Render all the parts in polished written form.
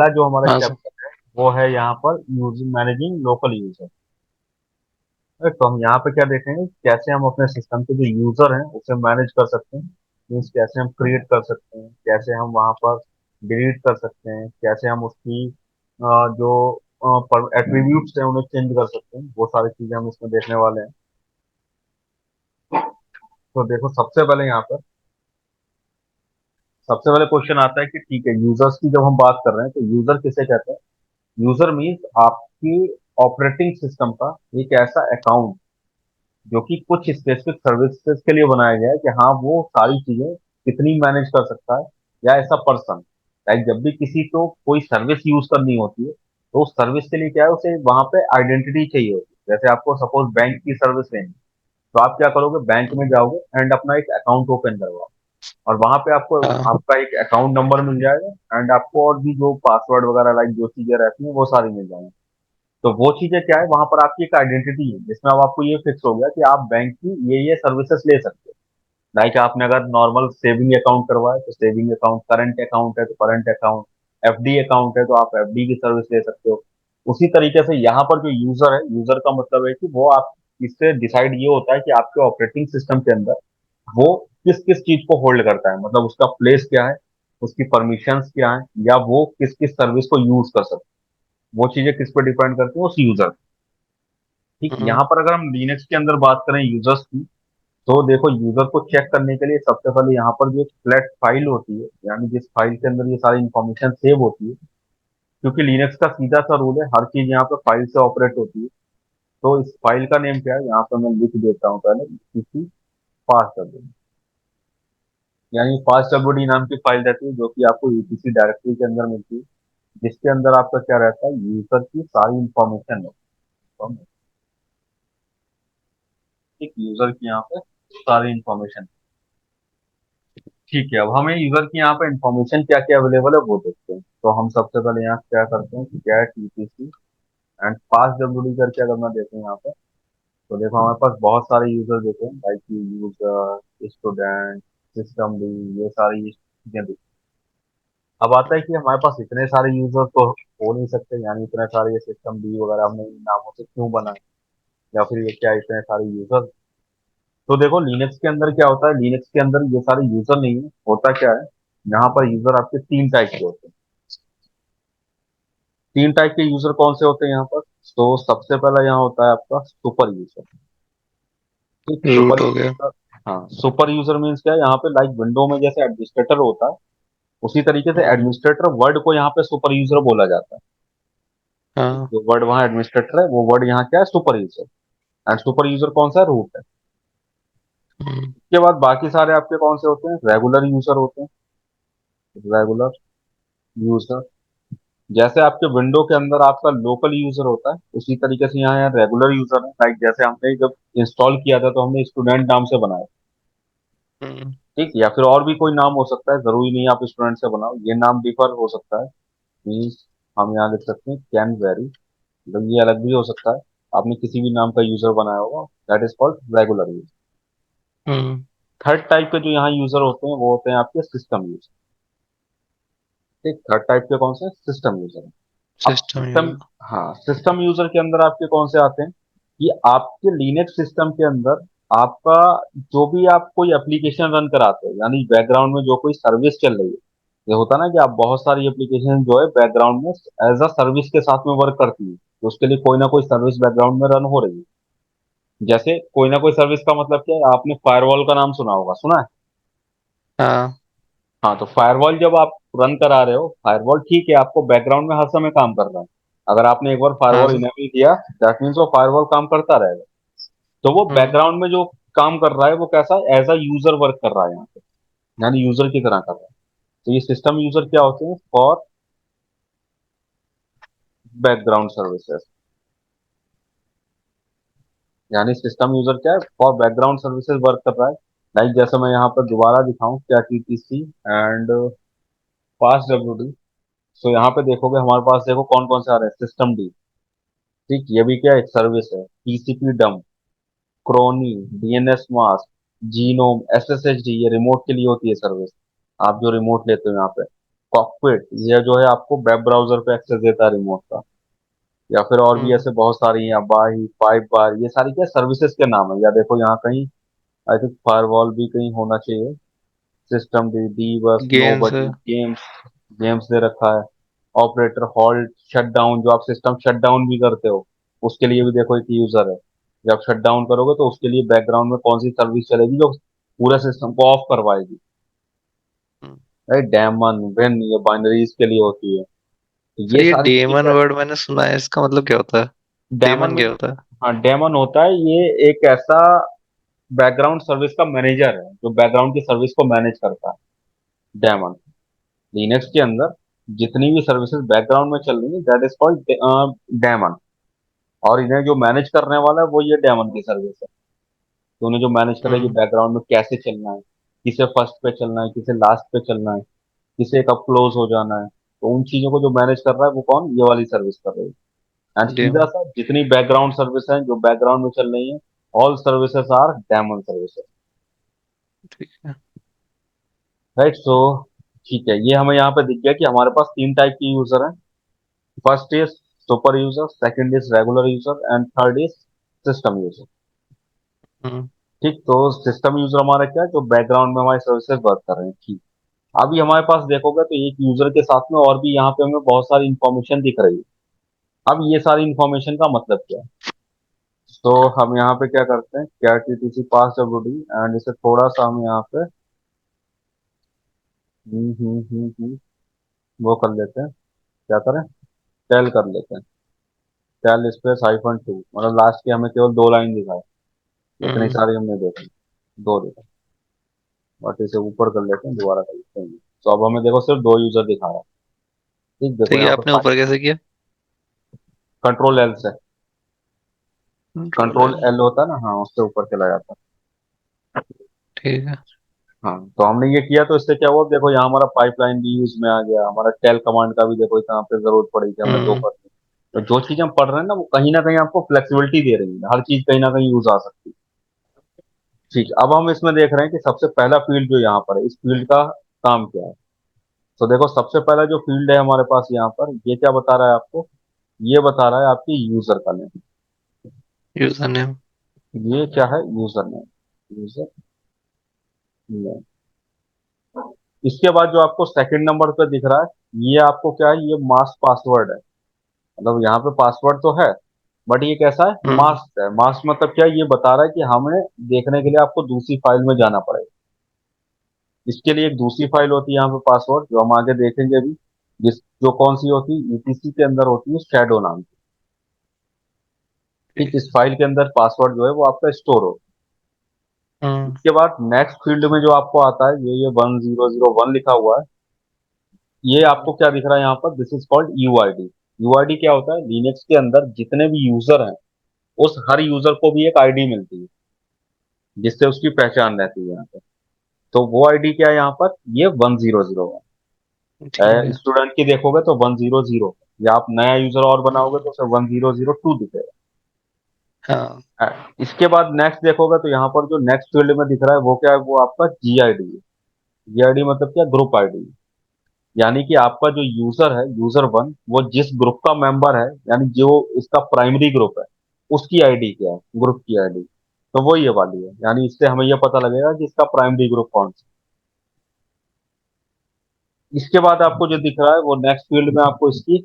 अगला जो हमारा हाँ सर। चैप्टर है वो है यहाँ पर यूजिंग मैनेजिंग लोकल यूजर। तो हम यहाँ पे क्या देखेंगे, कैसे हम अपने सिस्टम के जो यूजर हैं उसे मैनेज कर सकते हैं। मीन्स कैसे हम क्रिएट कर सकते हैं, कैसे हम वहाँ पर डिलीट कर सकते हैं, कैसे हम उसकी जो एट्रीब्यूट्स हैं उन्हें चेंज कर सकते हैं, वो सारी चीजें हम इसमें देखने वाले हैं। तो देखो सबसे पहले यहाँ पर सबसे पहले क्वेश्चन आता है कि ठीक है, यूजर्स की जब हम बात कर रहे हैं तो यूजर किसे कहते हैं। यूजर मीन्स आपकी ऑपरेटिंग सिस्टम का एक ऐसा अकाउंट जो कि कुछ स्पेसिफिक सर्विसेज के लिए बनाया गया है, कि हाँ वो सारी चीजें कितनी मैनेज कर सकता है। या ऐसा पर्सन, लाइक जब भी किसी को कोई सर्विस यूज करनी होती है तो उस सर्विस के लिए क्या है, उसे वहां पे आइडेंटिटी चाहिए होती है। जैसे आपको सपोज बैंक की सर्विस लेनी, तो आप क्या करोगे, बैंक में जाओगे एंड अपना एक अकाउंट ओपन करवाओ, और वहां पे आपको हाँ। आपका एक अकाउंट नंबर मिल जाएगा एंड आपको और भी जो पासवर्ड वगैरह लाइक जो चीजें रहती हैं वो सारी मिल जाएंगी। तो वो चीजें क्या है, वहां पर आपकी एक आइडेंटिटी है जिसमें अब आपको ये फिक्स हो गया कि आप बैंक की ये सर्विसेज ले सकते हो। लाइक आपने अगर नॉर्मल सेविंग अकाउंट करवाया तो सेविंग अकाउंट, करंट अकाउंट है तो करंट अकाउंट, एफडी अकाउंट है तो आप एफडी की सर्विस ले सकते हो। उसी तरीके से यहाँ पर जो यूजर है, यूजर का मतलब है कि वो आप, इससे डिसाइड ये होता है कि आपके ऑपरेटिंग सिस्टम के अंदर वो किस किस चीज को होल्ड करता है, मतलब उसका प्लेस क्या है, उसकी परमिशंस क्या है, या वो किस किस सर्विस को यूज कर सकता है। वो चीजें किस पर डिपेंड करती हैं, उस यूजर। ठीक, हम्म। यहाँ पर अगर हम लिनक्स के अंदर बात करें यूजर्स की, तो देखो यूजर को चेक करने के लिए सबसे पहले यहाँ पर जो एक फ्लैट फाइल होती है, यानी जिस फाइल के अंदर ये सारी इंफॉर्मेशन सेव होती है, क्योंकि लिनक्स का सीधा सा रूल है, हर चीज यहाँ पे फाइल से ऑपरेट होती है। तो इस फाइल का नेम क्या है, यहाँ पे मैं लिख देता हूँ पहले, किसी पास यानी फास्ट डब्ल्यूडी नाम की फाइल रहती है जो कि आपको यूपीसी डायरेक्टरी के अंदर मिलती है, जिसके अंदर आपका क्या रहता है, यूजर की सारी इंफॉर्मेशन है। एक यूजर की यहाँ पे सारी इंफॉर्मेशन। ठीक है, अब हमें यूजर की यहाँ पे इंफॉर्मेशन क्या क्या अवेलेबल है वो देखते हैं। तो हम सबसे पहले यहाँ क्या करते हैं कि get UPC and passwd करके अगर मैं देखूँ यहाँ पे, तो देखो हमारे पास बहुत सारे यूजर देते हैं, लाइक यूजर, स्टूडेंट, सिस्टम भी, ये सारी चीजें दिखती हैं। अब आता है कि हमारे पास इतने सारे यूजर तो हो नहीं सकते, यानी इतने सारे ये सिस्टम डी वगैरह हमने इन नामों से क्यों बनाए, या फिर ये क्या इतने सारे यूजर। तो देखो लिनक्स के अंदर क्या होता है, लिनक्स के अंदर ये सारे यूजर नहीं है, होता क्या है, यहाँ पर यूजर आपके तीन टाइप के होते हैं। तीन टाइप के यूजर कौन से होते हैं यहाँ पर। तो सबसे पहला यहाँ होता है आपका सुपर यूजर। ठीक, सुपर रूट हो गया। यूजर। हाँ, सुपर यूजर मीन्स क्या है, यहाँ पे लाइक विंडो में जैसे एडमिनिस्ट्रेटर होता है, उसी तरीके से हम्म। एडमिनिस्ट्रेटर वर्ड को यहाँ पे सुपर यूजर बोला जाता है। ठीक, हाँ। जो वर्ड वहाँ एडमिनिस्ट्रेटर है वो वर्ड यहाँ क्या है, super user. And super user कौन सा है, रूट है। हम्म। उसके बाद बाकी सारे आपके कौन से होते हैं, रेगुलर यूजर होते हैं। रेगुलर यूजर, जैसे आपके विंडो के अंदर आपका लोकल यूजर होता है, उसी तरीके से यहाँ यहाँ रेगुलर यूजर है। लाइक जैसे हमने जब इंस्टॉल किया था तो हमने स्टूडेंट नाम से बनाया। हम्म। ठीक, या फिर और भी कोई नाम हो सकता है, जरूरी नहीं आप स्टूडेंट से बनाओ, ये नाम डिफर हो सकता है। मीन्स हम यहाँ लिख सकते हैं कैन वेरी, मतलब ये अलग भी हो सकता है। आपने किसी भी नाम का यूजर बनाया होगा, that is called regular user. Hmm. Third type के जो यहाँ यूजर होते हैं वो होते हैं आपके सिस्टम यूजर। ठीक, थर्ड टाइप के कौन से, सिस्टम यूजर। अब सिस्टम सिस्टम, यूजर। हाँ सिस्टम यूजर के अंदर आपके कौन से आते हैं, कि आपके लिनक्स सिस्टम के अंदर आपका जो भी आप कोई एप्लीकेशन रन कराते हो, यानी बैकग्राउंड में जो कोई सर्विस चल रही है। ये होता है ना कि आप बहुत सारी एप्लीकेशन जो है बैकग्राउंड में एज अ सर्विस के साथ में वर्क करती है, तो उसके लिए कोई ना कोई सर्विस बैकग्राउंड में रन हो रही है। जैसे कोई ना कोई सर्विस का मतलब क्या है, आपने फायरवॉल का नाम सुना होगा, सुना है। हाँ। हाँ, तो फायरवॉल जब आप रन करा रहे हो, फायरवॉल ठीक है आपको बैकग्राउंड में हर समय काम कर रहा है। अगर आपने एक बार हाँ फायरवॉल सर। इनेबल किया, दैट मीन्स वो फायरवॉल काम करता रहेगा। तो वो हम्म। बैकग्राउंड में जो काम कर रहा है वो कैसा, एज अ यूजर वर्क कर रहा है यहाँ पे, यानी यूजर की तरह कर रहा है। तो ये सिस्टम यूजर क्या होते हैं, फॉर बैकग्राउंड सर्विसेज। यानी सिस्टम यूजर क्या है, फॉर बैकग्राउंड सर्विसेज वर्क कर रहा है। लाइक जैसे मैं यहाँ पर दोबारा दिखाऊं, क्या टीटीसी एंड पास डब्ल्यू। सो यहाँ पे देखोगे हमारे पास देखो कौन कौन से आ रहे हैं, सिस्टम डी। ठीक, ये भी क्या एक सर्विस है, टीसीपी डम, crony, DNS mask, genome, SSHD, ये रिमोट के लिए होती है सर्विस, आप जो रिमोट लेते हो यहाँ पे। कॉकपिट ये जो है आपको वेब ब्राउजर पे एक्सेस देता है रिमोट का। या फिर और भी हम्म। ऐसे बहुत सारी हैं, अबाही, फाइव बार, ये सारी क्या सर्विसेज के नाम है। या देखो यहाँ कहीं आई थिंक फायरवॉल भी कहीं होना चाहिए। सिस्टम डी डी बस नो गेम्स है। बडी गेम्स, गेम्स दे रखा है। ऑपरेटर हॉल्ट शट डाउन, जो आप सिस्टम शट डाउन भी करते हो उसके लिए भी देखो एक यूजर है। जब शट डाउन करोगे तो उसके लिए बैकग्राउंड में कौन सी सर्विस चलेगी जो पूरे सिस्टम को ऑफ करवाएगी। हम्म। राइट, डेमन वेन ये बाइनरीज के लिए होती है। तो सर ये ये सारी डेमन चीजें। वर्ड मैंने सुना है, इसका मतलब क्या होता है? डेमन डेमन में, क्या होता है? हाँ डेमन होता है ये एक ऐसा बैकग्राउंड सर्विस का मैनेजर है जो बैकग्राउंड की सर्विस को मैनेज करता है। डेमन लिनक्स के अंदर जितनी भी सर्विसेज बैकग्राउंड में चल रही है दैट इज कॉल्ड डेमन। और इन्हें जो मैनेज करने वाला है वो ये डेमन की सर्विस है। तो उन्हें जो मैनेज करेगी हम्म। बैकग्राउंड में कैसे चलना है, किसे फर्स्ट पे चलना है, किसे लास्ट पे चलना है, किसे कब क्लोज हो जाना है, तो उन चीजों को जो मैनेज कर रहा है वो कौन, ये वाली सर्विस कर रही है। एंड सीधा डेमन। सा जितनी बैकग्राउंड सर्विस है जो बैकग्राउंड में चल रही है, all services are daemon services. ठीक है। राइट, सो ठीक है, ये हमें यहाँ पे दिख गया कि हमारे पास तीन टाइप की यूजर हैं। First is super user, second is regular user, and third is system user. Hmm. ठीक, तो सिस्टम यूजर हमारा क्या है, जो बैकग्राउंड में हमारी सर्विसेज वर्क कर रहे हैं। ठीक, अभी हमारे पास देखोगे तो एक यूजर के साथ में और भी यहाँ पे हमें बहुत सारी इंफॉर्मेशन दिख रही है। अब ये सारी इंफॉर्मेशन का मतलब क्या है? तो हम यहाँ पे क्या करते हैं, क्या TTC pass W D, and इसे थोड़ा सा हम यहाँ पे वो कर लेते हैं। क्या करें, टेल कर लेते हैं। टेल स्पेस हाइफन टू, मतलब लास्ट के हमें केवल दो लाइन दिखाए, इतनी हम्म। सारी हमने देखी, दो दिखा। बट इसे ऊपर कर लेते हैं, दोबारा कर लेते हैं। तो अब हमें देखो सिर्फ दो यूजर दिखा रहा है। ठीक, देखो ठीक है, यहाँ पे आपने ऊपर कैसे किया? कंट्रोल एल से, कंट्रोल कंट्रोल एल। एल होता है ना, हाँ उससे ऊपर चला जाता है। ठीक है। हाँ, तो हमने ये किया तो इससे क्या हुआ, देखो यहाँ हमारा पाइपलाइन भी यूज में आ गया, हमारा टेल कमांड का भी देखो यहाँ पे जरूरत पड़ी कि हमें दो हम्म। कर। तो जो चीज हम पढ़ रहे हैं ना वो कहीं ना कहीं आपको फ्लेक्सिबिलिटी दे रही है, हर चीज कहीं ना कहीं यूज आ सकती है। ठीक, अब हम इसमें देख रहे हैं कि सबसे पहला फील्ड जो यहाँ पर है, इस फील्ड का काम क्या है। तो देखो सबसे पहला जो फील्ड है हमारे पास यहाँ पर, ये क्या बता रहा है आपको, ये बता रहा है आपकी यूजर का नेम। User name. ये क्या है, यूजर नेम, यूजर नेम। इसके बाद जो आपको सेकंड नंबर पे दिख रहा है, ये आपको क्या है, ये मास्क पासवर्ड है। मतलब यहाँ पे पासवर्ड तो है बट ये कैसा है, हम्म। मास्क है। मास्क मतलब क्या है, ये बता रहा है कि हमें देखने के लिए आपको दूसरी फाइल में जाना पड़ेगा। इसके लिए एक दूसरी फाइल होती है यहाँ पे पासवर्ड, जो हम आगे देखेंगे भी, जिस जो कौन सी होती है, यूटीसी के अंदर होती है शैडो नाम की। ठीक, ठीक इस है। फाइल के अंदर पासवर्ड जो है वो आपका स्टोर हो। हम्म। इसके बाद नेक्स्ट फील्ड में जो आपको आता है, ये 1001 लिखा हुआ है। ये आपको क्या दिख रहा है यहाँ पर, this is called UID. UID क्या होता है, लिनक्स के अंदर जितने भी यूजर हैं उस हर यूजर को भी एक आईडी मिलती है जिससे उसकी पहचान रहती है यहाँ पे। तो वो आईडी क्या है यहाँ पर, ये 100 ठीक है। है। स्टूडेंट की देखोगे तो 100, या आप नया यूजर और बनाओगे तो हम्म। उसे 1002 दिखेगा। हाँ। इसके बाद नेक्स्ट देखोगे तो यहाँ पर जो नेक्स्ट फील्ड में दिख रहा है वो क्या है, वो आपका जीआईडी है। जीआईडी मतलब क्या, ग्रुप आईडी। यानी कि आपका जो यूजर है, यूजर वन, वो जिस ग्रुप का मेंबर है, यानी जो इसका प्राइमरी ग्रुप है, उसकी आईडी क्या है, ग्रुप की आईडी। तो वो ये वाली है, यानी इससे हमें ये पता लगेगा कि इसका प्राइमरी ग्रुप कौन सा। इसके बाद आपको जो दिख रहा है वो नेक्स्ट फील्ड में आपको इसकी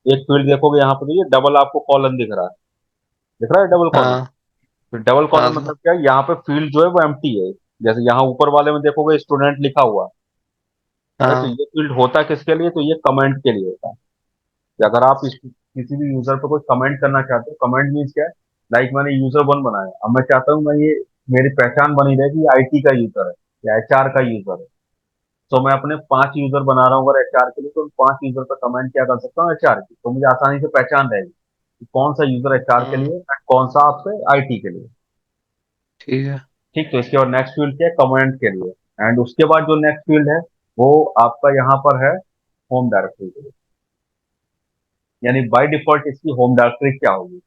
एक फील्ड देखोगे यहाँ पर, ये डबल आपको कॉलन दिख रहा है। दिख रहा है डबल कॉलन। हाँ। तो डबल हाँ कॉलन सर। मतलब क्या है, यहाँ पे फील्ड जो है वो एम्प्टी है। जैसे यहाँ ऊपर वाले में देखोगे स्टूडेंट लिखा हुआ है, तो हाँ। ये फील्ड होता है किसके लिए, तो ये कमेंट के लिए होता है। कि अगर आप किसी भी यूजर पे कोई कमेंट करना चाहते हो, कमेंट मीन्स क्या है, लाइक मैंने यूजर वन बनाया, अब मैं चाहता हूँ मैं ये मेरी पहचान बनी रहे कि आईटी का यूजर है या एचआर का यूजर है। तो मैं अपने 5 यूजर बना रहा हूँ अगर एचआर के लिए, तो उन 5 यूजर पर कमेंट क्या कर सकता हूँ, एचआर की, तो मुझे आसानी से पहचान रहेगी कि कौन सा यूजर एचआर के हम्म। लिए और कौन सा आपके आईटी के लिए। ठीक है। ठीक, तो इसके बाद नेक्स्ट फील्ड क्या है, कमेंट के लिए। एंड उसके बाद जो नेक्स्ट फील्ड है वो आपका यहाँ पर है होम डायरेक्टरी के लिए। यानी बाय डिफॉल्ट इसकी होम डायरेक्टरी क्या होगी,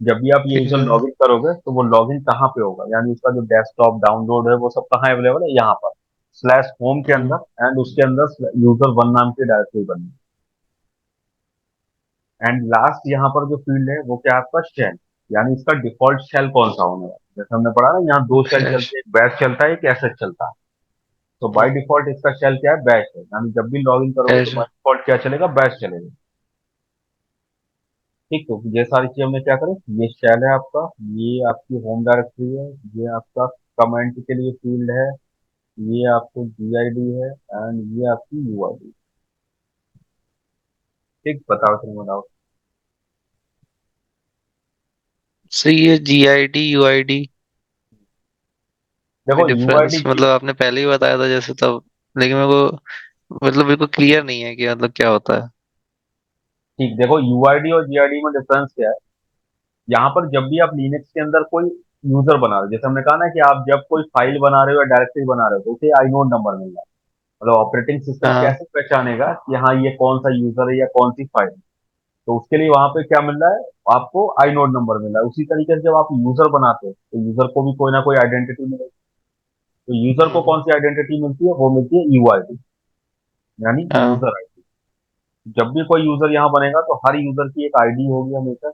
जब भी आप ये ठीक यूजर है। लॉगिन करोगे तो वो लॉगिन कहाँ पे होगा, यानी उसका जो डेस्कटॉप डाउनलोड है वो सब कहाँ अवेलेबल है, यहाँ पर। स्लैश होम के हम्म, अंदर एंड उसके अंदर यूजर वन नाम की डायरेक्टरी बनी। एंड लास्ट यहाँ पर जो फील्ड है वो क्या है आपका शेल, यानी इसका डिफॉल्ट शेल कौन सा होने वाला है। जैसे हमने पढ़ा ना, यहाँ दो शेल यस। चलते हैं, एक बैश चलता है, एक एसएच चलता है। तो बाय हम्म, डिफॉल्ट इसका शेल क्या है, बैश है, यानी जब भी लॉग इन करोगे तो यस। बाय डिफॉल्ट क्या चलेगा, बैश चलेगा। ठीक, तो ये सारी चीजें हमने क्या करें, ये शेल है आपका, ये आपकी होम डायरेक्टरी है, ये आपका कमेंट के लिए फील्ड है, ये आपको जीआईडी है एंड ये आपकी यूआईडी। ठीक, बताओ तुम बताओ। सही है, GID UID देखो डिफरेंस यूआईडी मतलब आपने पहले ही बताया था जैसे तब, लेकिन मेरे को मतलब बिल्कुल क्लियर नहीं है कि मतलब क्या होता है। ठीक, देखो यूआईडी और जीआईडी में डिफरेंस क्या है। यहाँ पर जब भी आप लिनक्स के अंदर कोई यूजर बना रहे हो, जैसे हमने कहा ना कि आप जब कोई फाइल बना रहे हो या डायरेक्टरी बना रहे हो तो उसे आईनोड नंबर मिल रहा है। मतलब ऑपरेटिंग सिस्टम हाँ। कैसे पहचानेगा कि हाँ ये कौन सा यूजर है या कौन सी फाइल। तो उसके लिए वहां पे क्या मिल रहा है, आपको आईनोड नंबर मिल रहा है। उसी तरीके से जब आप यूजर बनाते हो तो यूजर को भी कोई ना कोई आइडेंटिटी मिलेगी। तो यूजर को हम्म, कौन सी आइडेंटिटी मिलती है, वो मिलती है यूआईडी, यानी हाँ। User ID. जब भी कोई यूजर यहाँ बनेगा तो हर यूजर की एक आईडी होगी हमेशा।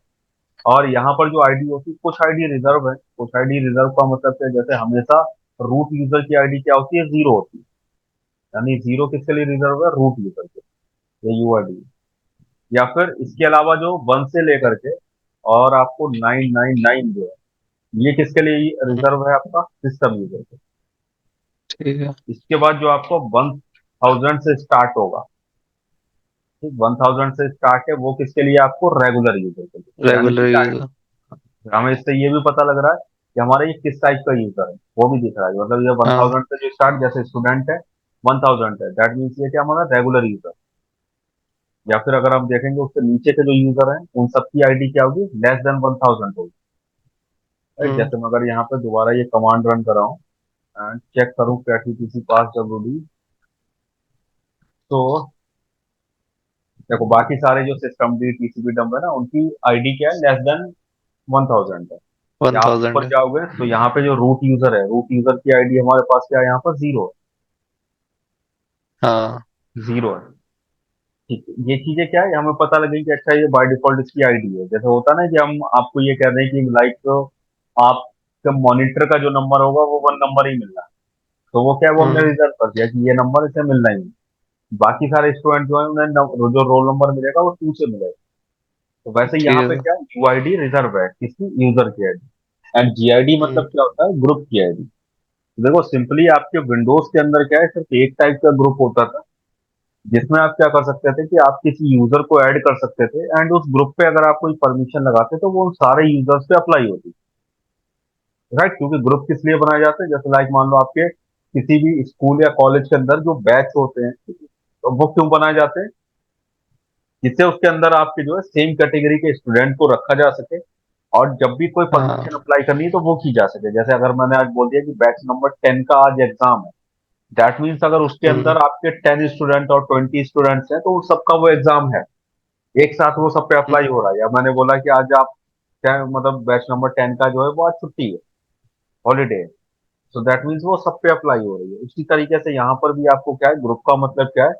और यहाँ पर जो आईडी होती है, कुछ आईडी रिजर्व है। कुछ आईडी रिजर्व का मतलब है, जैसे हमेशा रूट यूजर की आईडी क्या होती है, जीरो होती है। यानी जीरो किसके लिए रिजर्व है, रूट यूजर के, ये यूआईडी। या फिर इसके अलावा जो वन से लेकर के और आपको 999 जो है, ये किसके लिए हम्म, रिजर्व है, आपका सिस्टम यूजर के। ठीक है। इसके बाद जो आपको 1000 से स्टार्ट होगा, ठीक, 1000 से स्टार्ट है, वो किसके लिए, आपको रेगुलर यूजर के लिए, यानी रेगुलर कि यूजर। हमें इससे ये भी पता लग रहा है कि हमारा ये किस टाइप का यूजर है, वो भी दिख रहा है। मतलब ये वन हाँ। थाउजेंड से जो स्टार्ट, जैसे स्टूडेंट है 1000 है, दैट मीन्स ये क्या, हमारा रेगुलर यूजर। या फिर अगर हम देखेंगे उससे नीचे के जो यूजर हैं उन सबकी आईडी क्या होगी, लेस देन 1000 होगी। राइट, हम्म, जैसे मैं अगर यहाँ पे दोबारा ये कमांड रन कराऊं एंड चेक करूं कैट पास डब्ल्यू, तो देखो बाकी सारे जो सिस्टम डी टीसीपी डम्ब है ना, उनकी आईडी क्या है, लेस देन 1000 है। वन यहाँ पे थाउजेंड ऊपर है। जाओगे तो यहाँ पे जो रूट यूजर है, रूट यूजर की आईडी हमारे पास क्या है, यहाँ पर जीरो हाँ। है, जीरो है। ठीक है, ये चीजें क्या है, हमें पता लगे कि अच्छा ये बाय डिफॉल्ट इसकी आईडी है। जैसे होता है ना कि हम आपको ये कह रहे हैं कि लाइक आपका मॉनिटर का जो नंबर होगा वो वन नंबर ही मिल रहा है, तो वो क्या है, वो हमने हम्म, रिजर्व कर दिया कि ये नंबर इसे मिलना ही है। बाकी सारे स्टूडेंट जो है उन्हें जो रोल नंबर मिलेगा वो टू से मिलेगा। तो वैसे ठीक यहाँ है पे सर। क्या, यूआईडी रिजर्व है किसकी, यूजर की आईडी। एंड जीआईडी मतलब हम्म, क्या होता है, ग्रुप की आईडी। देखो सिंपली आपके विंडोज के अंदर क्या है, सिर्फ एक टाइप का ग्रुप होता था, जिसमें आप क्या कर सकते थे कि आप किसी यूजर को ऐड कर सकते थे एंड उस ग्रुप पे अगर आप कोई परमिशन लगाते तो वो उन सारे यूजर्स पे अप्लाई होती। राइट, क्योंकि ग्रुप किस लिए बनाए जाते हैं, जैसे लाइक मान लो आपके किसी भी स्कूल या कॉलेज के अंदर जो बैच होते हैं, तो वो क्यों बनाए जाते हैं, जिससे उसके अंदर आपके जो है सेम कैटेगरी के स्टूडेंट को रखा जा सके। और जब भी कोई हाँ। परमिशन अप्लाई करनी है तो वो की जा सके। जैसे अगर मैंने आज बोल दिया कि बैच नंबर 10 का आज एग्जाम है, दैट मीन्स अगर उसके हम्म, अंदर आपके 10 स्टूडेंट और 20 स्टूडेंट्स हैं तो उन सबका वो एग्जाम है, एक साथ वो सब पे अप्लाई हम्म, हो रहा है। या मैंने बोला कि आज आप मतलब बैच नंबर 10 का जो है वो आज छुट्टी है, हॉलीडे है, सो दैट मीन्स वो सब पे अप्लाई हो रही है। उसी तरीके से यहाँ पर भी आपको क्या है, ग्रुप का मतलब क्या है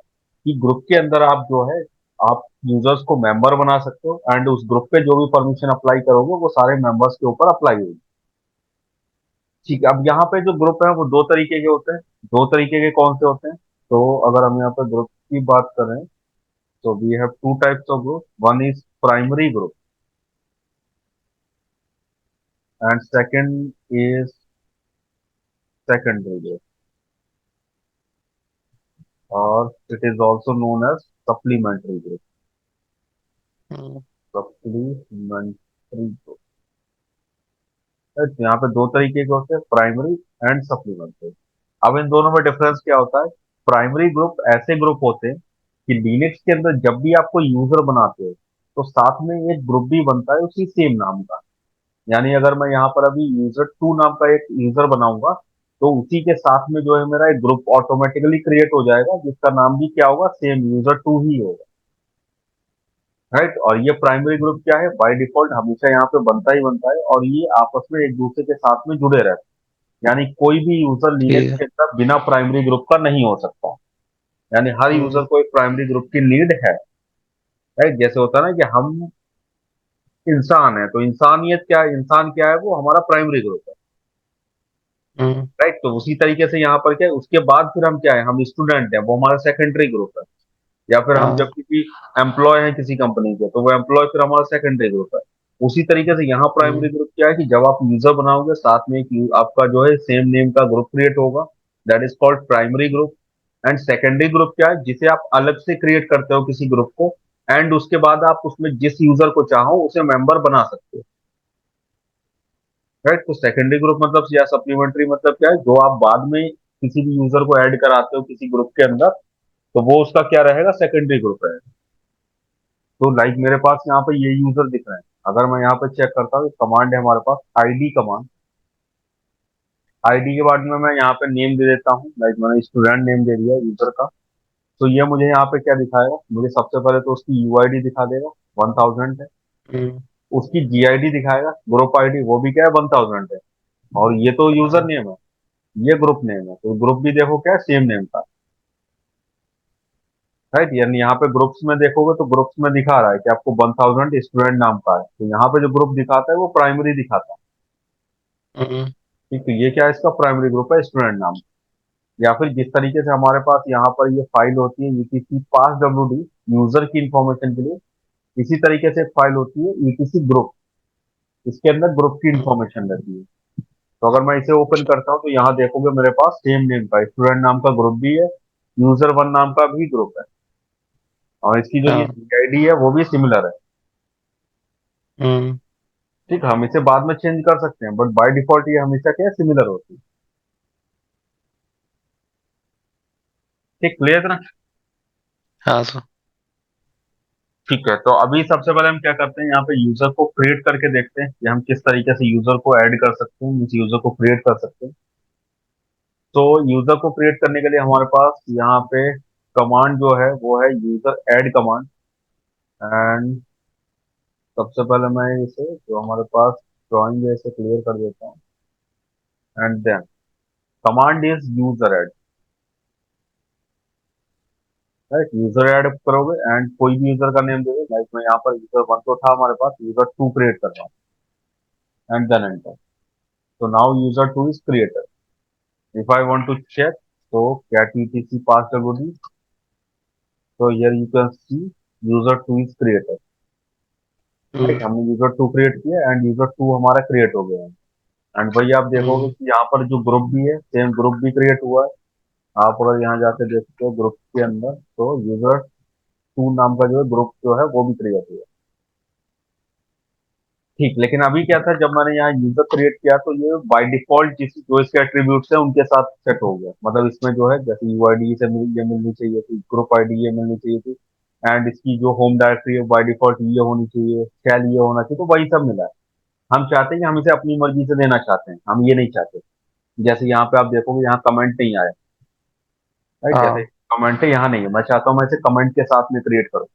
कि ग्रुप के अंदर आप जो है, आप यूजर्स को मेंबर बना सकते हो एंड उस ग्रुप पे जो भी परमिशन अप्लाई करोगे वो सारे मेंबर्स के ऊपर अप्लाई होगी। ठीक है, अब यहाँ पे जो ग्रुप है वो दो तरीके के होते हैं। दो तरीके के कौन से होते हैं, तो अगर हम यहाँ पे ग्रुप की बात करें तो we have two types of group, one is primary group and second is secondary group, और it is also known as supplementary group. Hmm, supplementary group, यहाँ पे दो तरीके के होते हैं, प्राइमरी एंड सप्लीमेंट्री। अब इन दोनों में डिफरेंस क्या होता है, प्राइमरी ग्रुप ऐसे ग्रुप होते हैं कि लिनक्स के अंदर जब भी आप कोई यूजर बनाते हो तो साथ में एक ग्रुप भी बनता है उसी सेम नाम का। यानी अगर मैं यहाँ पर अभी यूजर टू नाम का एक यूजर बनाऊंगा तो उसी के साथ में जो है मेरा एक ग्रुप ऑटोमेटिकली क्रिएट हो जाएगा जिसका नाम भी क्या होगा, सेम यूजर टू ही होगा। राइट, और ये प्राइमरी ग्रुप क्या है, बाय डिफॉल्ट हमेशा यहाँ पे बनता ही बनता है और ये आपस में एक दूसरे के साथ में जुड़े रहते हैं। यानी कोई भी यूजर लिनक्स ठीक है। के अंदर बिना प्राइमरी ग्रुप का नहीं हो सकता। यानी हर यूजर हम्म। को एक प्राइमरी ग्रुप की नीड है। राइट, जैसे होता है ना कि हम इंसान है, तो इंसानियत क्या है, इंसान क्या है, वो हमारा प्राइमरी ग्रुप है। हम्म। राइट, तो उसी तरीके से यहाँ पर क्या है, उसके बाद फिर हम क्या है, हम स्टूडेंट हैं, वो हमारा सेकेंडरी ग्रुप है। या फिर हम जब हाँ। किसी एम्प्लॉय हैं किसी कंपनी के, तो वो एम्प्लॉय फिर हमारा सेकेंडरी ग्रुप है। उसी तरीके से यहाँ प्राइमरी हम्म। ग्रुप क्या है कि जब आप यूजर बनाओगे, साथ में एक आपका जो है सेम नेम का ग्रुप क्रिएट होगा, that is called primary group. And secondary group क्या है, जिसे आप अलग से क्रिएट करते हो किसी ग्रुप को, एंड उसके बाद आप उसमें जिस यूजर को चाहो उसे मेंबर बना सकते हो। राइट, तो सेकेंडरी ग्रुप मतलब या सप्लीमेंट्री मतलब क्या है, जो आप बाद में किसी भी यूजर को ऐड कराते हो किसी ग्रुप के अंदर, तो वो उसका क्या रहेगा, सेकेंडरी ग्रुप रहेगा। तो लाइक मेरे पास यहाँ पे ये यूजर दिख रहे हैं। अगर मैं यहाँ पे चेक करता हूँ, कमांड है हमारे पास आईडी कमांड। आईडी के बाद में मैं यहाँ पे नेम दे देता हूँ, लाइक मैंने स्टूडेंट नेम दे दिया यूजर का। तो ये मुझे यहाँ पे क्या दिखाएगा, मुझे सबसे पहले तो उसकी यूआईडी दिखा देगा, 1000 है। हम्म। उसकी जीआईडी दिखाएगा, ग्रुप आईडी, वो भी क्या है, 1000 है। और ये तो यूजर हाँ। नेम है, ये ग्रुप नेम है, तो ग्रुप भी देखो क्या है, सेम नेम का। राइट, यानी यहाँ पे ग्रुप्स में देखोगे तो ग्रुप्स में दिखा रहा है कि आपको 1000 स्टूडेंट नाम का है, तो यहाँ पे जो ग्रुप दिखाता है वो प्राइमरी दिखाता है। हम्म। ठीक, तो ये क्या है, इसका प्राइमरी ग्रुप है स्टूडेंट नाम। या फिर जिस तरीके से हमारे पास यहाँ पर ये फाइल होती है यूटीसी पास डब्ल्यू डी, यूजर की इंफॉर्मेशन के लिए, इसी तरीके से एक फाइल होती है यूटीसी ग्रुप, इसके अंदर ग्रुप की हम्म। इंफॉर्मेशन रहती है। तो अगर मैं इसे ओपन करता हूँ, तो यहाँ देखोगे मेरे पास सेम नेम का स्टूडेंट नाम का ग्रुप भी है, यूजर वन नाम का भी ग्रुप है, और इसकी जो ये हाँ। आईडी है वो भी सिमिलर है। हम्म। ठीक, हम इसे बाद में चेंज कर सकते हैं, बट बाय डिफॉल्ट ये हमेशा क्या सिमिलर होती है। ठीक, क्लियर है ना। हाँ तो। ठीक है, तो अभी सबसे पहले हम क्या करते हैं, यहाँ पे यूजर को क्रिएट करके देखते हैं कि हम किस तरीके से यूजर को ऐड कर सकते हैं, इस यूजर को क्रिएट कर सकते हैं। तो यूजर को क्रिएट करने के लिए हमारे पास यहाँ पे कमांड जो है वो है यूजर ऐड कमांड। एंड सबसे पहले मैं इसे जो हमारे पास ड्राइंग है इसे क्लियर कर देता हूँ। And then command is user add. Right, user add करोगे एंड कोई भी यूजर का नेम दे दो, लाइक मैं यहाँ पर यूजर वन तो था हमारे पास, यूजर टू क्रिएट कर रहा हूँ, एंड देन एंटर। तो now user two is created. If I want to check, तो कैट यूटीसी पास डब्ल्यूडी, तो here you can see user two is created. Right, hmm. हमने यूजर टू क्रिएट किया and user two हमारा create हो गया है। And वही आप देखोगे हम्म। कि यहाँ पर जो ग्रुप भी है, सेम ग्रुप भी क्रिएट हुआ है। आप अगर यहाँ जाके देखते हो ग्रुप के अंदर, तो यूजर टू नाम का जो है ग्रुप जो है वो भी क्रिएट हुआ है। ठीक, लेकिन अभी क्या था, जब मैंने यहाँ यूजर क्रिएट किया तो ये बाय डिफॉल्ट जिस जो इसके एट्रीब्यूट्स है उनके साथ सेट हो गया, मतलब इसमें जो है जैसे यूआईडी से ये मिलनी चाहिए थी, ग्रुप आईडी ये मिलनी चाहिए थी, एंड इसकी जो होम डायरेक्टरी है बाय डिफॉल्ट ये होनी चाहिए, शैल ये होना चाहिए, तो वही सब मिला है। हम चाहते हैं कि हम इसे अपनी मर्जी से देना चाहते हैं, हम ये नहीं चाहते। जैसे यहाँ पे आप देखोगे यहाँ कमेंट नहीं आया। राइट, जैसे हाँ। कमेंट है यहाँ नहीं है, मैं चाहता हूँ मैं इसे कमेंट के साथ में क्रिएट करूँ।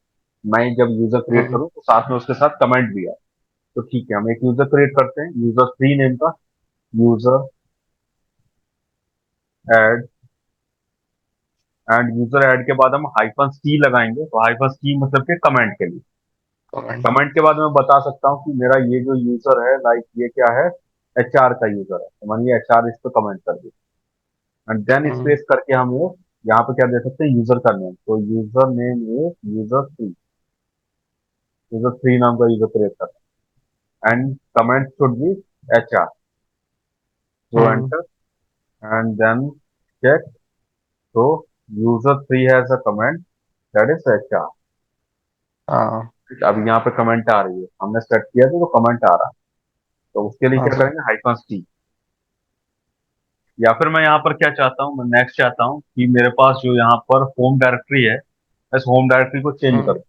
मैं जब यूजर क्रिएट हम्म। करूँ तो साथ में उसके साथ कमेंट भी आए। तो ठीक है, हम एक यूजर क्रिएट करते हैं यूजर थ्री नेम का, user add. And user add के बाद हम हाइफन सी लगाएंगे, तो हाइफन सी मतलब के कमेंट के लिए। कमेंट। कमेंट के बाद मैं बता सकता हूँ कि मेरा ये जो यूजर है, लाइक ये क्या है, एचआर का यूजर है, तो मैंने एचआर इस पर कमेंट कर दिया। And then hmm. स्पेस करके हम ये यहाँ पे क्या दे सकते हैं, यूजर का नेम, तो user name is user three, user three नाम का यूजर क्रिएट करना है। And comment should be HR, जो हम्म। एंटर। एंड देन चेक, तो user three has a comment, that is HR. हाँ। अभी यहाँ पे कमेंट आ रही है, हमने सेट किया था तो कमेंट आ रहा है। तो उसके लिए हाँ क्या तो। करेंगे, हाइफन सी। या फिर मैं यहाँ पर क्या चाहता हूँ, मैं नेक्स्ट चाहता हूँ कि मेरे पास जो यहाँ पर होम डायरेक्टरी है, इस होम डायरेक्टरी को चेंज हम्म। करूँ।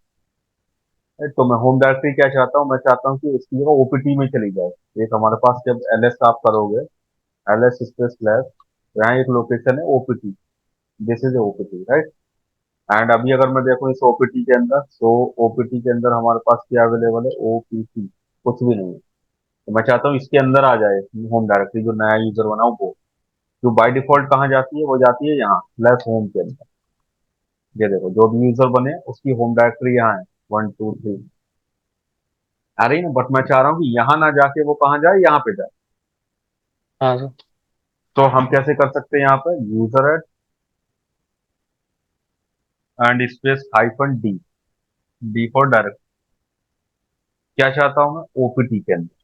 तो मैं होम डायरेक्टरी क्या चाहता हूँ, मैं चाहता हूँ कि इसकी जगह ओपीटी में चली जाए। एक हमारे पास जब एलएस आप करोगे, एलएस स्पेस स्लैश, यहाँ एक लोकेशन है OPT, this is OPT, right. And अभी अगर मैं देखूँ इस ओपीटी के अंदर, तो ओपीटी के अंदर हमारे पास क्या अवेलेबल है, ओपीटी कुछ भी नहीं है। तो मैं चाहता हूँ इसके अंदर आ जाए होम डायरेक्टरी, जो नया यूजर बनाओ वो। जो बाय डिफॉल्ट कहाँ जाती है, वो जाती है यहाँ स्लैश होम के अंदर। ये देखो जो भी यूजर बने उसकी होम डायरेक्टरी यहाँ है, 1 2 3 आ रही ना। बट मैं चाह रहा हूँ कि यहाँ ना जाके वो कहाँ जाए, यहाँ पे जाए। हाँ सर। तो हम कैसे कर सकते हैं, यहाँ पे user and space hyphen D, D for direct. क्या चाहता हूँ मैं, ओपीटी के अंदर